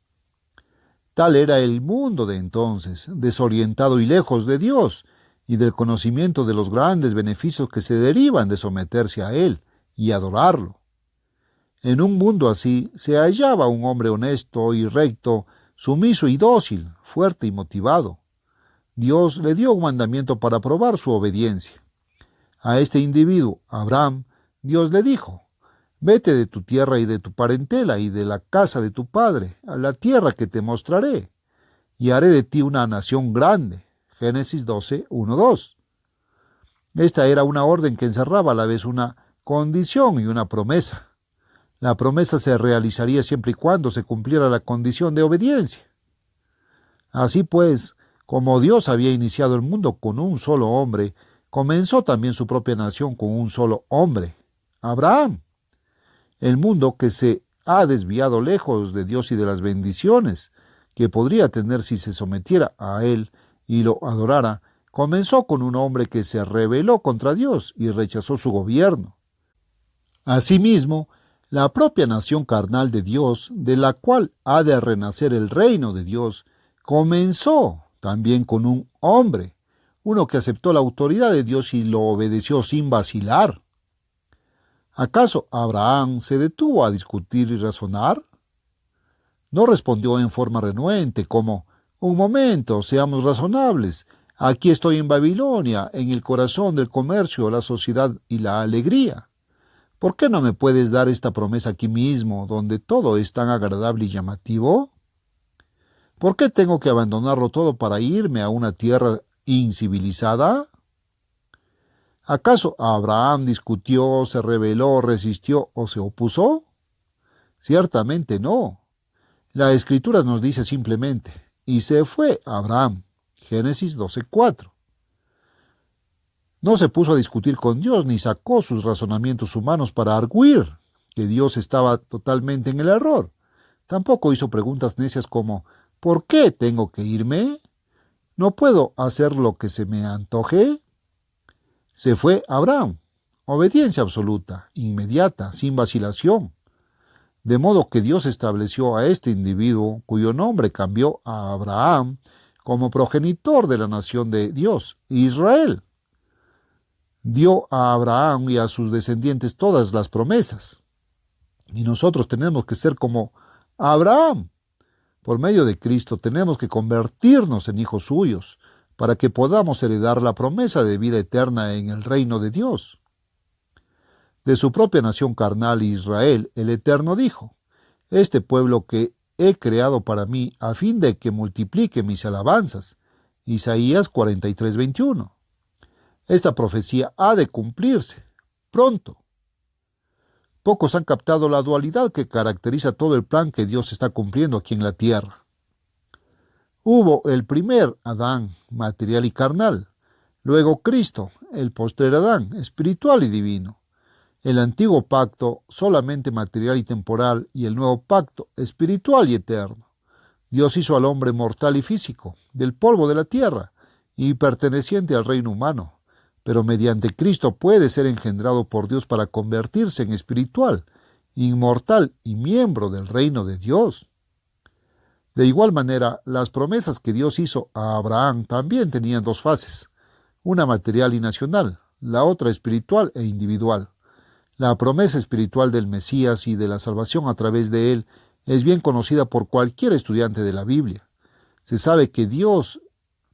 Tal era el mundo de entonces, desorientado y lejos de Dios y del conocimiento de los grandes beneficios que se derivan de someterse a Él y adorarlo. En un mundo así se hallaba un hombre honesto y recto, sumiso y dócil, fuerte y motivado. Dios le dio un mandamiento para probar su obediencia. A este individuo, Abraham, Dios le dijo: «Vete de tu tierra y de tu parentela y de la casa de tu padre a la tierra que te mostraré, y haré de ti una nación grande». Génesis 12, 1, 2. Esta era una orden que encerraba a la vez una condición y una promesa. La promesa se realizaría siempre y cuando se cumpliera la condición de obediencia. Así pues, como Dios había iniciado el mundo con un solo hombre, comenzó también su propia nación con un solo hombre, Abraham. El mundo que se ha desviado lejos de Dios y de las bendiciones que podría tener si se sometiera a Él y lo adorara, comenzó con un hombre que se rebeló contra Dios y rechazó su gobierno. Asimismo, la propia nación carnal de Dios, de la cual ha de renacer el reino de Dios, comenzó también con un hombre, uno que aceptó la autoridad de Dios y lo obedeció sin vacilar. ¿Acaso Abraham se detuvo a discutir y razonar? No respondió en forma renuente como: «Un momento, seamos razonables. Aquí estoy en Babilonia, en el corazón del comercio, la sociedad y la alegría. ¿Por qué no me puedes dar esta promesa aquí mismo, donde todo es tan agradable y llamativo? ¿Por qué tengo que abandonarlo todo para irme a una tierra incivilizada?» ¿Acaso Abraham discutió, se rebeló, resistió o se opuso? Ciertamente no. La Escritura nos dice simplemente: «Y se fue Abraham». Génesis 12:4. No se puso a discutir con Dios ni sacó sus razonamientos humanos para arguir que Dios estaba totalmente en el error. Tampoco hizo preguntas necias como: «¿Por qué tengo que irme? ¿No puedo hacer lo que se me antoje?». Se fue Abraham. Obediencia absoluta, inmediata, sin vacilación. De modo que Dios estableció a este individuo, cuyo nombre cambió a Abraham, como progenitor de la nación de Dios, Israel. Dio a Abraham y a sus descendientes todas las promesas. Y nosotros tenemos que ser como Abraham, Por medio de Cristo tenemos que convertirnos en hijos suyos, para que podamos heredar la promesa de vida eterna en el reino de Dios. De su propia nación carnal Israel, el Eterno dijo: este pueblo que he creado para mí, a fin de que multiplique mis alabanzas. Isaías 43:21. Esta profecía ha de cumplirse pronto. Pocos han captado la dualidad que caracteriza todo el plan que Dios está cumpliendo aquí en la tierra. Hubo el primer Adán, material y carnal, luego Cristo, el postrer Adán, espiritual y divino. El antiguo pacto, solamente material y temporal, y el nuevo pacto, espiritual y eterno. Dios hizo al hombre mortal y físico, del polvo de la tierra, y perteneciente al reino humano, pero mediante Cristo puede ser engendrado por Dios para convertirse en espiritual, inmortal y miembro del reino de Dios. De igual manera, las promesas que Dios hizo a Abraham también tenían dos fases, una material y nacional, la otra espiritual e individual. La promesa espiritual del Mesías y de la salvación a través de él es bien conocida por cualquier estudiante de la Biblia. Se sabe que Dios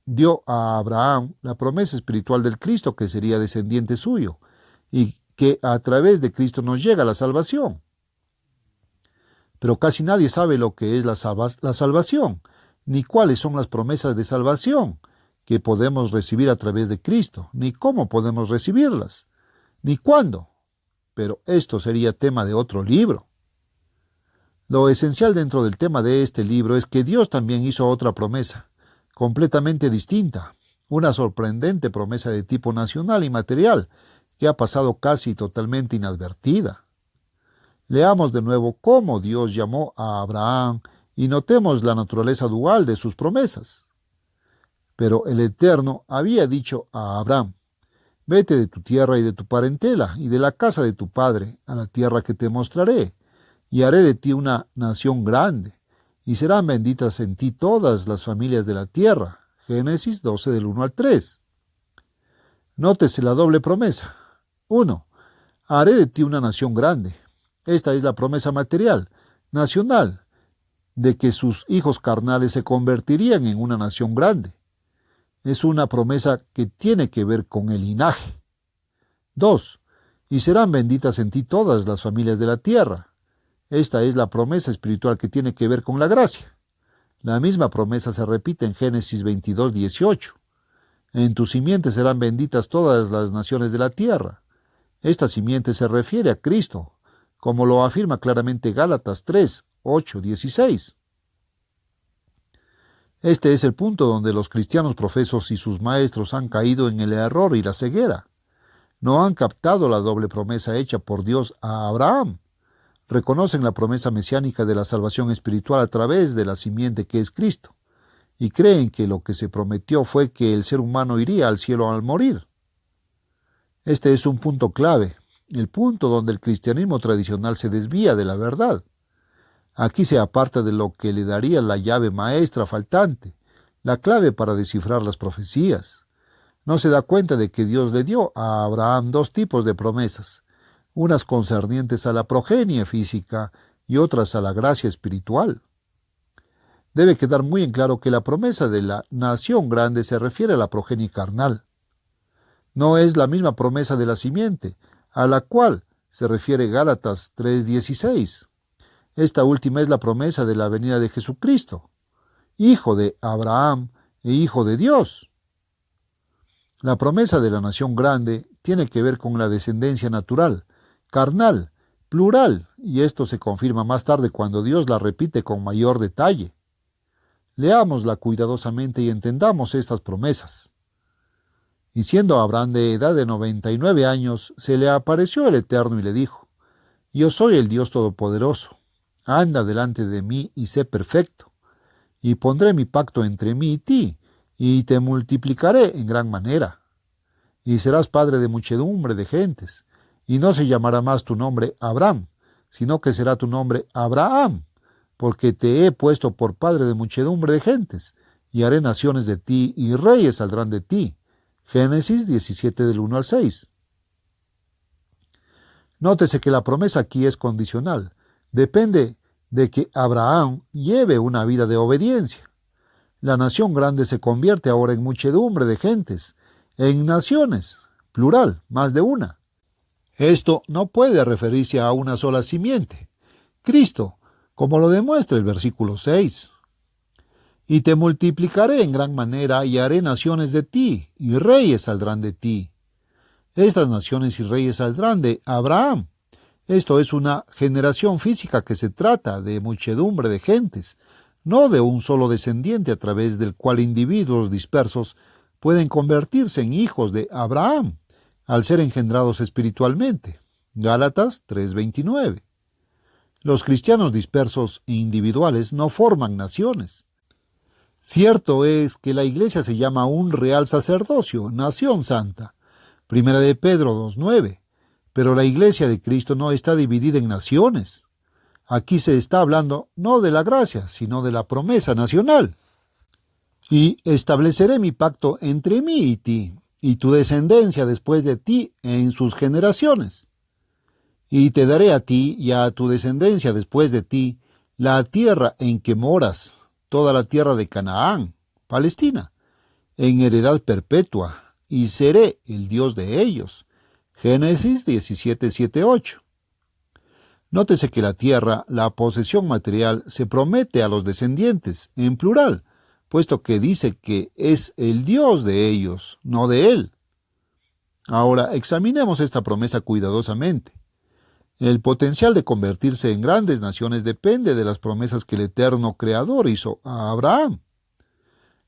dio a Abraham la promesa espiritual del Cristo, que sería descendiente suyo, y que a través de Cristo nos llega la salvación. Pero casi nadie sabe lo que es la salvación, ni cuáles son las promesas de salvación que podemos recibir a través de Cristo, ni cómo podemos recibirlas, ni cuándo. Pero esto sería tema de otro libro. Lo esencial dentro del tema de este libro es que Dios también hizo otra promesa, completamente distinta, una sorprendente promesa de tipo nacional y material, que ha pasado casi totalmente inadvertida. Leamos de nuevo cómo Dios llamó a Abraham y notemos la naturaleza dual de sus promesas. Pero el Eterno había dicho a Abraham: vete de tu tierra y de tu parentela y de la casa de tu padre a la tierra que te mostraré, y haré de ti una nación grande, y serán benditas en ti todas las familias de la tierra. Génesis 12 del 1 al 3. Nótese la doble promesa. 1. Haré de ti una nación grande. Esta es la promesa material, nacional, de que sus hijos carnales se convertirían en una nación grande. Es una promesa que tiene que ver con el linaje. 2. Y serán benditas en ti todas las familias de la tierra. Esta es la promesa espiritual que tiene que ver con la gracia. La misma promesa se repite en Génesis 22:18. En tu simiente serán benditas todas las naciones de la tierra. Esta simiente se refiere a Cristo, como lo afirma claramente Gálatas 3:8-16. Este es el punto donde los cristianos profesos y sus maestros han caído en el error y la ceguera. No han captado la doble promesa hecha por Dios a Abraham. Reconocen la promesa mesiánica de la salvación espiritual a través de la simiente que es Cristo, y creen que lo que se prometió fue que el ser humano iría al cielo al morir. Este es un punto clave, el punto donde el cristianismo tradicional se desvía de la verdad. Aquí se aparta de lo que le daría la llave maestra faltante, la clave para descifrar las profecías. No se da cuenta de que Dios le dio a Abraham dos tipos de promesas, unas concernientes a la progenie física y otras a la gracia espiritual. Debe quedar muy en claro que la promesa de la nación grande se refiere a la progenie carnal. No es la misma promesa de la simiente, a la cual se refiere Gálatas 3:16. Esta última es la promesa de la venida de Jesucristo, hijo de Abraham e hijo de Dios. La promesa de la nación grande tiene que ver con la descendencia natural, carnal, plural, y esto se confirma más tarde cuando Dios la repite con mayor detalle. Leámosla cuidadosamente y entendamos estas promesas. Y siendo Abraham de edad de 99 años, se le apareció el Eterno y le dijo: Yo soy el Dios Todopoderoso. Anda delante de mí y sé perfecto, y pondré mi pacto entre mí y ti, y te multiplicaré en gran manera. Y serás padre de muchedumbre de gentes, y no se llamará más tu nombre Abraham, sino que será tu nombre Abraham, porque te he puesto por padre de muchedumbre de gentes, y haré naciones de ti, y reyes saldrán de ti. Génesis 17 del 1 al 6. Nótese que la promesa aquí es condicional. Depende de que Abraham lleve una vida de obediencia. La nación grande se convierte ahora en muchedumbre de gentes, en naciones, plural, más de una. Esto no puede referirse a una sola simiente. Cristo, como lo demuestra el versículo 6. Y te multiplicaré en gran manera y haré naciones de ti, y reyes saldrán de ti. Estas naciones y reyes saldrán de Abraham. Esto es una generación física que se trata de muchedumbre de gentes, no de un solo descendiente a través del cual individuos dispersos pueden convertirse en hijos de Abraham, al ser engendrados espiritualmente. Gálatas 3:29. Los cristianos dispersos e individuales no forman naciones. Cierto es que la Iglesia se llama un real sacerdocio, nación santa, 1 de Pedro 2:9, pero la Iglesia de Cristo no está dividida en naciones. Aquí se está hablando no de la gracia, sino de la promesa nacional. Y estableceré mi pacto entre mí y ti, y tu descendencia después de ti en sus generaciones. Y te daré a ti y a tu descendencia después de ti la tierra en que moras, toda la tierra de Canaán, Palestina, en heredad perpetua, y seré el Dios de ellos. Génesis 17:7-8. Nótese que la tierra, la posesión material, se promete a los descendientes, en plural, puesto que dice que es el Dios de ellos, no de él. Ahora, examinemos esta promesa cuidadosamente. El potencial de convertirse en grandes naciones depende de las promesas que el eterno Creador hizo a Abraham.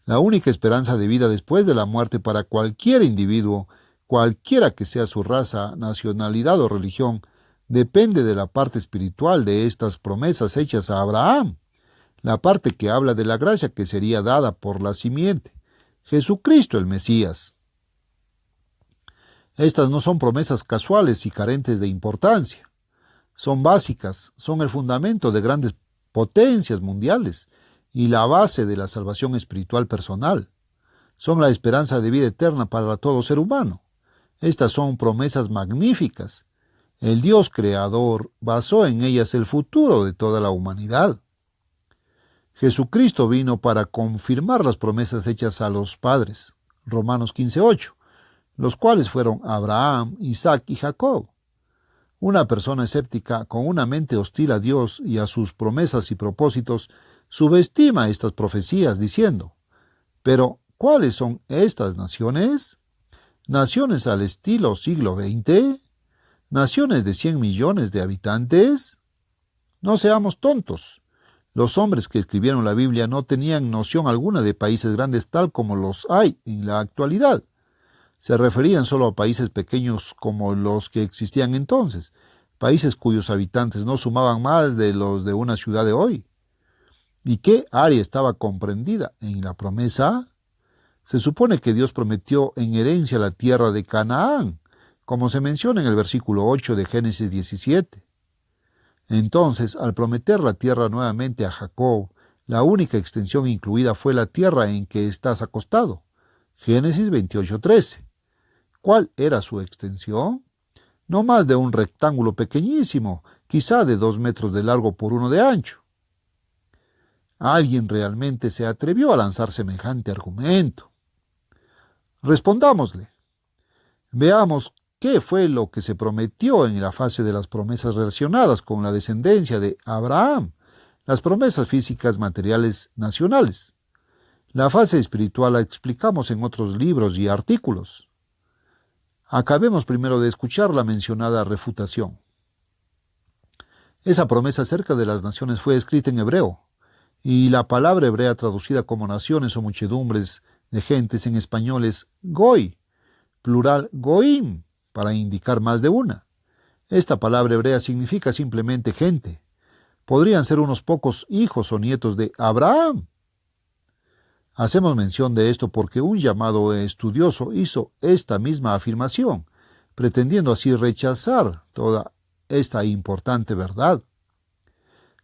La única esperanza de vida después de la muerte para cualquier individuo, cualquiera que sea su raza, nacionalidad o religión, depende de la parte espiritual de estas promesas hechas a Abraham, la parte que habla de la gracia que sería dada por la simiente, Jesucristo el Mesías. Estas no son promesas casuales y carentes de importancia. Son básicas, son el fundamento de grandes potencias mundiales y la base de la salvación espiritual personal. Son la esperanza de vida eterna para todo ser humano. Estas son promesas magníficas. El Dios creador basó en ellas el futuro de toda la humanidad. Jesucristo vino para confirmar las promesas hechas a los padres, Romanos 15:8, los cuales fueron Abraham, Isaac y Jacob. Una persona escéptica con una mente hostil a Dios y a sus promesas y propósitos subestima estas profecías diciendo, ¿pero cuáles son estas naciones? ¿Naciones al estilo siglo XX? ¿Naciones de 100 millones de habitantes? No seamos tontos. Los hombres que escribieron la Biblia no tenían noción alguna de países grandes tal como los hay en la actualidad. Se referían solo a países pequeños como los que existían entonces, países cuyos habitantes no sumaban más de los de una ciudad de hoy. ¿Y qué área estaba comprendida en la promesa? Se supone que Dios prometió en herencia la tierra de Canaán, como se menciona en el versículo 8 de Génesis 17. Entonces, al prometer la tierra nuevamente a Jacob, la única extensión incluida fue la tierra en que estás acostado. Génesis 28:13. ¿Cuál era su extensión? No más de un rectángulo pequeñísimo, quizá de 2 metros de largo por 1 de ancho. ¿Alguien realmente se atrevió a lanzar semejante argumento? Respondámosle. Veamos qué fue lo que se prometió en la fase de las promesas relacionadas con la descendencia de Abraham, las promesas físicas materiales nacionales. La fase espiritual la explicamos en otros libros y artículos. Acabemos primero de escuchar la mencionada refutación. Esa promesa acerca de las naciones fue escrita en hebreo, y la palabra hebrea traducida como naciones o muchedumbres de gentes en español es goy, plural goim, para indicar más de una. Esta palabra hebrea significa simplemente gente. Podrían ser unos pocos hijos o nietos de Abraham. Hacemos mención de esto porque un llamado estudioso hizo esta misma afirmación, pretendiendo así rechazar toda esta importante verdad.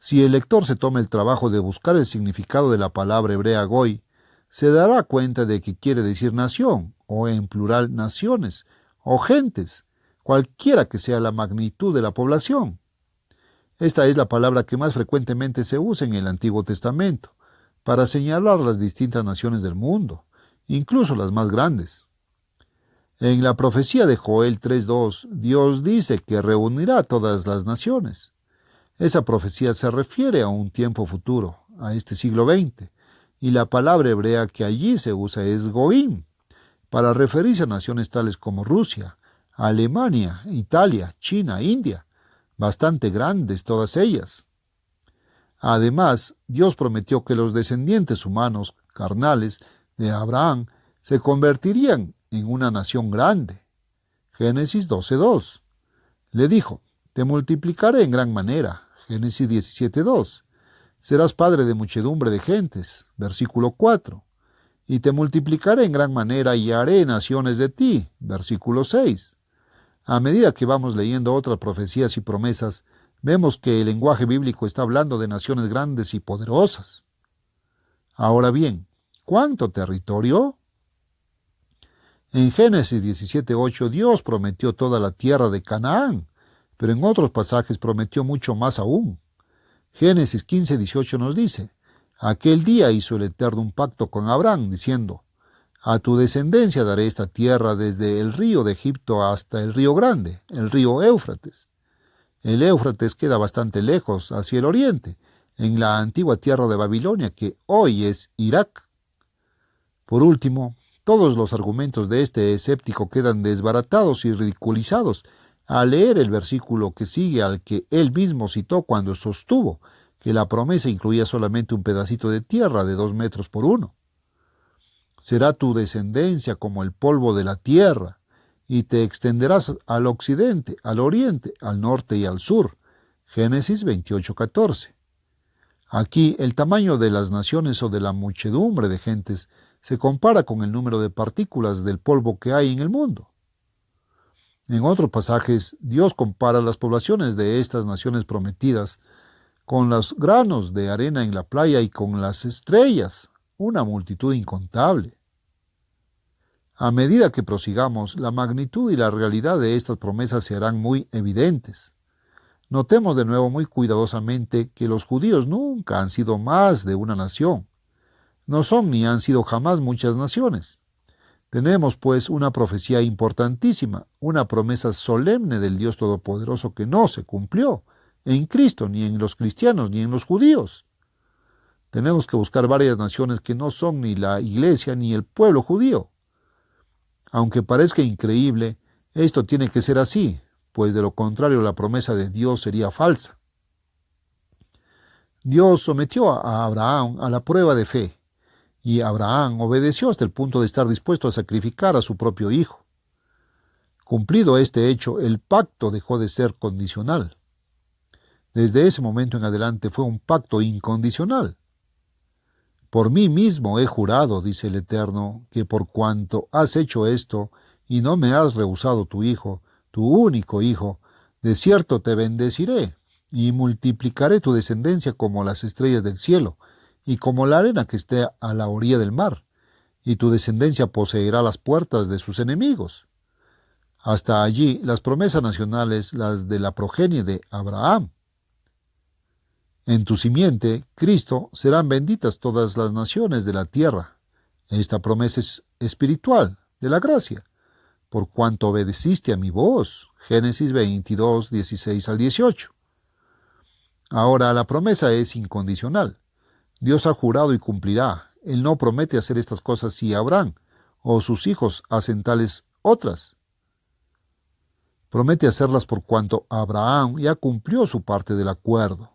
Si el lector se toma el trabajo de buscar el significado de la palabra hebrea goy, se dará cuenta de que quiere decir nación, o en plural naciones, o gentes, cualquiera que sea la magnitud de la población. Esta es la palabra que más frecuentemente se usa en el Antiguo Testamento para señalar las distintas naciones del mundo, incluso las más grandes. En la profecía de Joel 3:2, Dios dice que reunirá a todas las naciones. Esa profecía se refiere a un tiempo futuro, a este siglo XX, y la palabra hebrea que allí se usa es goim, para referirse a naciones tales como Rusia, Alemania, Italia, China, India, bastante grandes todas ellas. Además, Dios prometió que los descendientes humanos, carnales, de Abraham, se convertirían en una nación grande. Génesis 12:2. Le dijo, te multiplicaré en gran manera. Génesis 17:2. Serás padre de muchedumbre de gentes. Versículo 4. Y te multiplicaré en gran manera y haré naciones de ti. Versículo 6. A medida que vamos leyendo otras profecías y promesas, vemos que el lenguaje bíblico está hablando de naciones grandes y poderosas. Ahora bien, ¿cuánto territorio? En Génesis 17:8 Dios prometió toda la tierra de Canaán, pero en otros pasajes prometió mucho más aún. Génesis 15:18 nos dice, aquel día hizo el Eterno un pacto con Abraham, diciendo, a tu descendencia daré esta tierra desde el río de Egipto hasta el río grande, el río Éufrates. El Éufrates queda bastante lejos, hacia el oriente, en la antigua tierra de Babilonia, que hoy es Irak. Por último, todos los argumentos de este escéptico quedan desbaratados y ridiculizados al leer el versículo que sigue al que él mismo citó cuando sostuvo que la promesa incluía solamente un pedacito de tierra de 2 metros por 1. Será tu descendencia como el polvo de la tierra, y te extenderás al occidente, al oriente, al norte y al sur. Génesis 28:14. Aquí el tamaño de las naciones o de la muchedumbre de gentes se compara con el número de partículas del polvo que hay en el mundo. En otros pasajes, Dios compara las poblaciones de estas naciones prometidas con los granos de arena en la playa y con las estrellas, una multitud incontable. A medida que prosigamos, la magnitud y la realidad de estas promesas se harán muy evidentes. Notemos de nuevo muy cuidadosamente que los judíos nunca han sido más de una nación. No son ni han sido jamás muchas naciones. Tenemos, pues, una profecía importantísima, una promesa solemne del Dios Todopoderoso que no se cumplió en Cristo, ni en los cristianos, ni en los judíos. Tenemos que buscar varias naciones que no son ni la iglesia ni el pueblo judío. Aunque parezca increíble, esto tiene que ser así, pues de lo contrario la promesa de Dios sería falsa. Dios sometió a Abraham a la prueba de fe, y Abraham obedeció hasta el punto de estar dispuesto a sacrificar a su propio hijo. Cumplido este hecho, el pacto dejó de ser condicional. Desde ese momento en adelante fue un pacto incondicional. Por mí mismo he jurado, dice el Eterno, que por cuanto has hecho esto y no me has rehusado tu hijo, tu único hijo, de cierto te bendeciré y multiplicaré tu descendencia como las estrellas del cielo y como la arena que esté a la orilla del mar, y tu descendencia poseerá las puertas de sus enemigos. Hasta allí las promesas nacionales, las de la progenie de Abraham. En tu simiente, Cristo, serán benditas todas las naciones de la tierra. Esta promesa es espiritual, de la gracia, por cuanto obedeciste a mi voz. Génesis 22, 16 al 18. Ahora, la promesa es incondicional. Dios ha jurado y cumplirá. Él no promete hacer estas cosas si Abraham o sus hijos hacen tales otras. Promete hacerlas por cuanto Abraham ya cumplió su parte del acuerdo.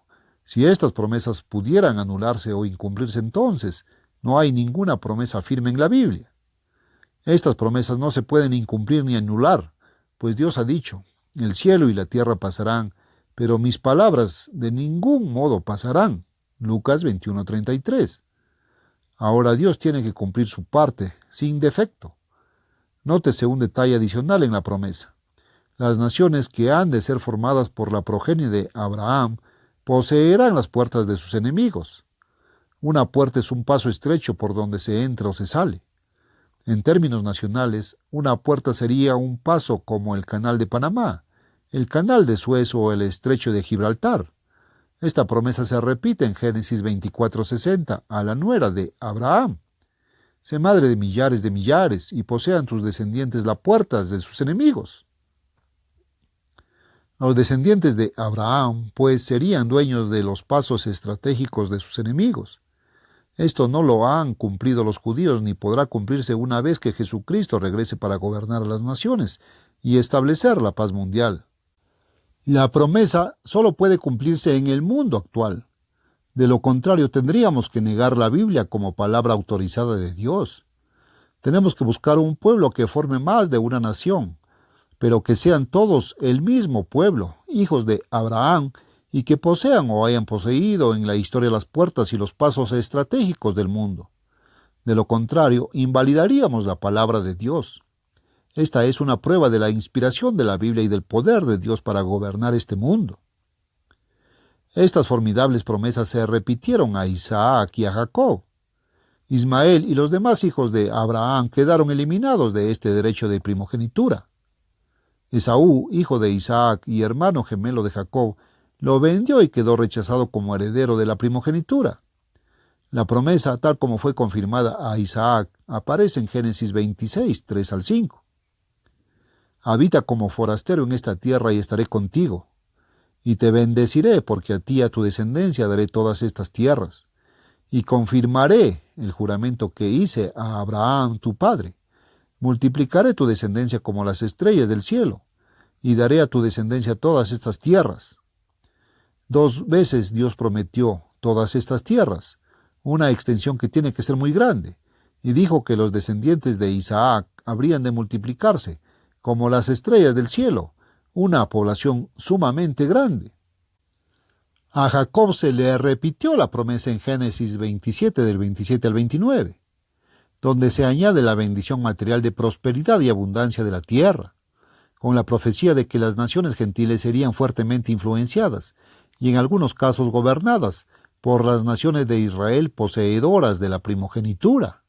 Si estas promesas pudieran anularse o incumplirse, entonces no hay ninguna promesa firme en la Biblia. Estas promesas no se pueden incumplir ni anular, pues Dios ha dicho, el cielo y la tierra pasarán, pero mis palabras de ningún modo pasarán. Lucas 21:33. Ahora Dios tiene que cumplir su parte, sin defecto. Nótese un detalle adicional en la promesa. Las naciones que han de ser formadas por la progenie de Abraham poseerán las puertas de sus enemigos. Una puerta es un paso estrecho por donde se entra o se sale. En términos nacionales, una puerta sería un paso como el Canal de Panamá, el Canal de Suez o el Estrecho de Gibraltar. Esta promesa se repite en Génesis 24:60 a la nuera de Abraham. Sé madre de millares, y posean tus descendientes las puertas de sus enemigos. Los descendientes de Abraham, pues, serían dueños de los pasos estratégicos de sus enemigos. Esto no lo han cumplido los judíos, ni podrá cumplirse una vez que Jesucristo regrese para gobernar a las naciones y establecer la paz mundial. La promesa solo puede cumplirse en el mundo actual. De lo contrario, tendríamos que negar la Biblia como palabra autorizada de Dios. Tenemos que buscar un pueblo que forme más de una nación, pero que sean todos el mismo pueblo, hijos de Abraham, y que posean o hayan poseído en la historia las puertas y los pasos estratégicos del mundo. De lo contrario, invalidaríamos la palabra de Dios. Esta es una prueba de la inspiración de la Biblia y del poder de Dios para gobernar este mundo. Estas formidables promesas se repitieron a Isaac y a Jacob. Ismael y los demás hijos de Abraham quedaron eliminados de este derecho de primogenitura. Esaú, hijo de Isaac y hermano gemelo de Jacob, lo vendió y quedó rechazado como heredero de la primogenitura. La promesa, tal como fue confirmada a Isaac, aparece en Génesis 26, 3 al 5. Habita como forastero en esta tierra y estaré contigo. Y te bendeciré, porque a ti y a tu descendencia daré todas estas tierras. Y confirmaré el juramento que hice a Abraham tu padre. Multiplicaré tu descendencia como las estrellas del cielo, y daré a tu descendencia todas estas tierras. 2 veces Dios prometió todas estas tierras, una extensión que tiene que ser muy grande, y dijo que los descendientes de Isaac habrían de multiplicarse como las estrellas del cielo, una población sumamente grande. A Jacob se le repitió la promesa en Génesis 27 del 27 al 29, donde se añade la bendición material de prosperidad y abundancia de la tierra, con la profecía de que las naciones gentiles serían fuertemente influenciadas y en algunos casos gobernadas por las naciones de Israel poseedoras de la primogenitura.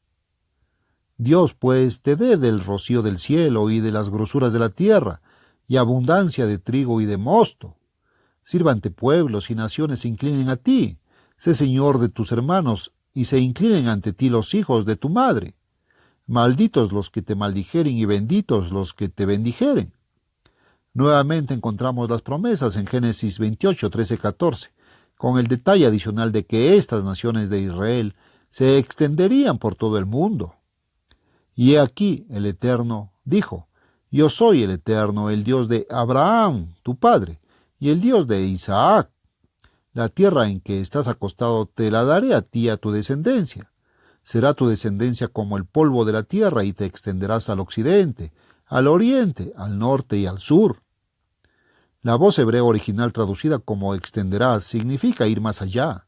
Dios, pues, te dé del rocío del cielo y de las grosuras de la tierra, y abundancia de trigo y de mosto. Sírvante pueblos y naciones se inclinen a ti. Sé señor de tus hermanos, y se inclinen ante ti los hijos de tu madre. Malditos los que te maldijeren y benditos los que te bendijeren. Nuevamente encontramos las promesas en Génesis 28, 13, 14, con el detalle adicional de que estas naciones de Israel se extenderían por todo el mundo. Y he aquí el Eterno dijo: Yo soy el Eterno, el Dios de Abraham, tu padre, y el Dios de Isaac. La tierra en que estás acostado te la daré a ti y a tu descendencia. Será tu descendencia como el polvo de la tierra, y te extenderás al occidente, al oriente, al norte y al sur. La voz hebrea original traducida como extenderás significa ir más allá.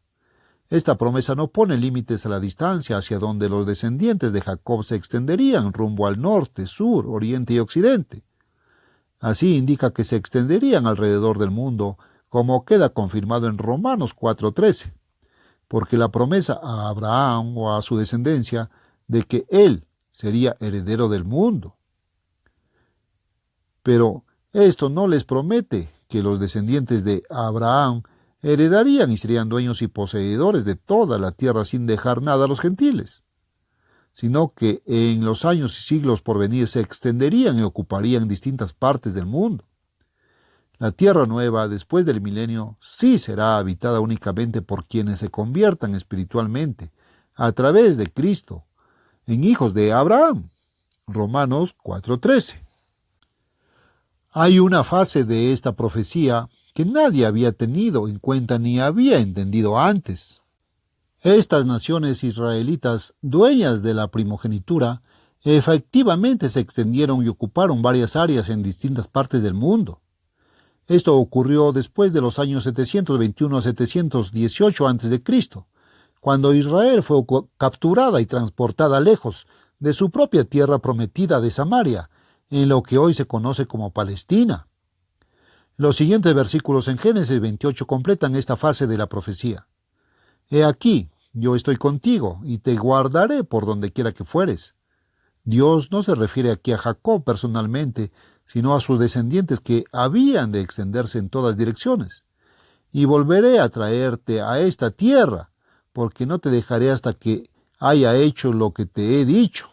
Esta promesa no pone límites a la distancia hacia donde los descendientes de Jacob se extenderían rumbo al norte, sur, oriente y occidente. Así indica que se extenderían alrededor del mundo, como queda confirmado en Romanos 4:13, porque la promesa a Abraham o a su descendencia de que él sería heredero del mundo. Pero esto no les promete que los descendientes de Abraham heredarían y serían dueños y poseedores de toda la tierra sin dejar nada a los gentiles, sino que en los años y siglos por venir se extenderían y ocuparían distintas partes del mundo. La tierra nueva, después del milenio, sí será habitada únicamente por quienes se conviertan espiritualmente, a través de Cristo, en hijos de Abraham. Romanos 4:13. Hay una fase de esta profecía que nadie había tenido en cuenta ni había entendido antes. Estas naciones israelitas, dueñas de la primogenitura, efectivamente se extendieron y ocuparon varias áreas en distintas partes del mundo. Esto ocurrió después de los años 721 a 718 a.C., cuando Israel fue capturada y transportada lejos de su propia tierra prometida de Samaria, en lo que hoy se conoce como Palestina. Los siguientes versículos en Génesis 28 completan esta fase de la profecía. He aquí, yo estoy contigo, y te guardaré por donde quiera que fueres. Dios no se refiere aquí a Jacob personalmente, sino a sus descendientes que habían de extenderse en todas direcciones. y volveré a traerte a esta tierra, porque no te dejaré hasta que haya hecho lo que te he dicho.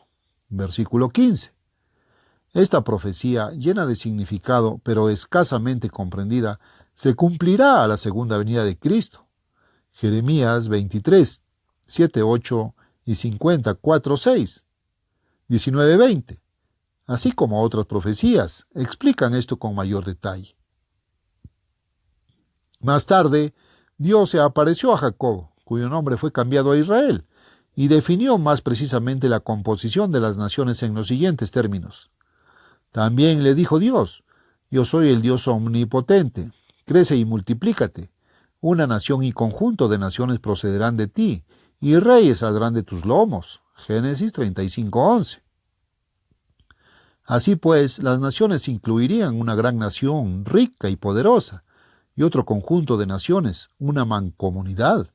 Versículo 15. Esta profecía, llena de significado, pero escasamente comprendida, se cumplirá a la segunda venida de Cristo. Jeremías 23, 7, 8 y 54, 6, 19, 20, así como otras profecías, explican esto con mayor detalle. Más tarde, Dios se apareció a Jacob, cuyo nombre fue cambiado a Israel, y definió más precisamente la composición de las naciones en los siguientes términos. También le dijo Dios: yo soy el Dios omnipotente, crece y multiplícate. Una nación y conjunto de naciones procederán de ti, y reyes saldrán de tus lomos. Génesis 35:11. Así pues, las naciones incluirían una gran nación rica y poderosa, y otro conjunto de naciones, una mancomunidad.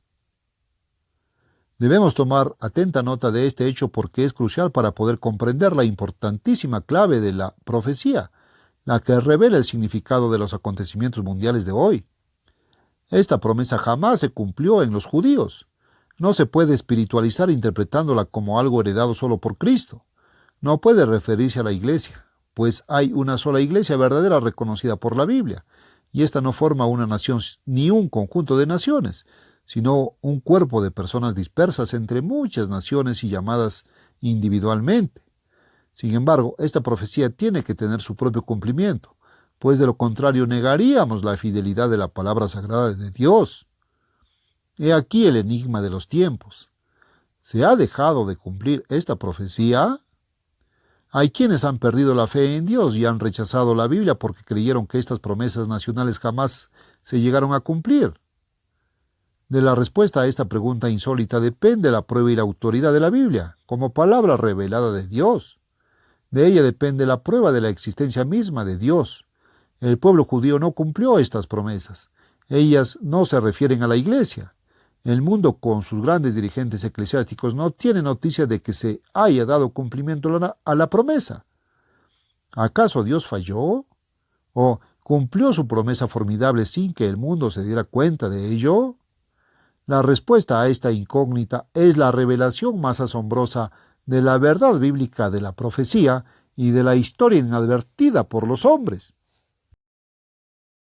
Debemos tomar atenta nota de este hecho porque es crucial para poder comprender la importantísima clave de la profecía, la que revela el significado de los acontecimientos mundiales de hoy. Esta promesa jamás se cumplió en los judíos. No se puede espiritualizar interpretándola como algo heredado solo por Cristo. No puede referirse a la iglesia, pues hay una sola iglesia verdadera reconocida por la Biblia, y esta no forma una nación ni un conjunto de naciones, sino un cuerpo de personas dispersas entre muchas naciones y llamadas individualmente. Sin embargo, esta profecía tiene que tener su propio cumplimiento, pues de lo contrario negaríamos la fidelidad de la palabra sagrada de Dios. He aquí el enigma de los tiempos. ¿Se ha dejado de cumplir esta profecía? Hay quienes han perdido la fe en Dios y han rechazado la Biblia porque creyeron que estas promesas nacionales jamás se llegaron a cumplir. De la respuesta a esta pregunta insólita depende la prueba y la autoridad de la Biblia, como palabra revelada de Dios. De ella depende la prueba de la existencia misma de Dios. El pueblo judío no cumplió estas promesas. Ellas no se refieren a la iglesia. El mundo, con sus grandes dirigentes eclesiásticos, no tiene noticia de que se haya dado cumplimiento a la promesa. ¿Acaso Dios falló? ¿O cumplió su promesa formidable sin que el mundo se diera cuenta de ello? La respuesta a esta incógnita es la revelación más asombrosa de la verdad bíblica de la profecía y de la historia inadvertida por los hombres.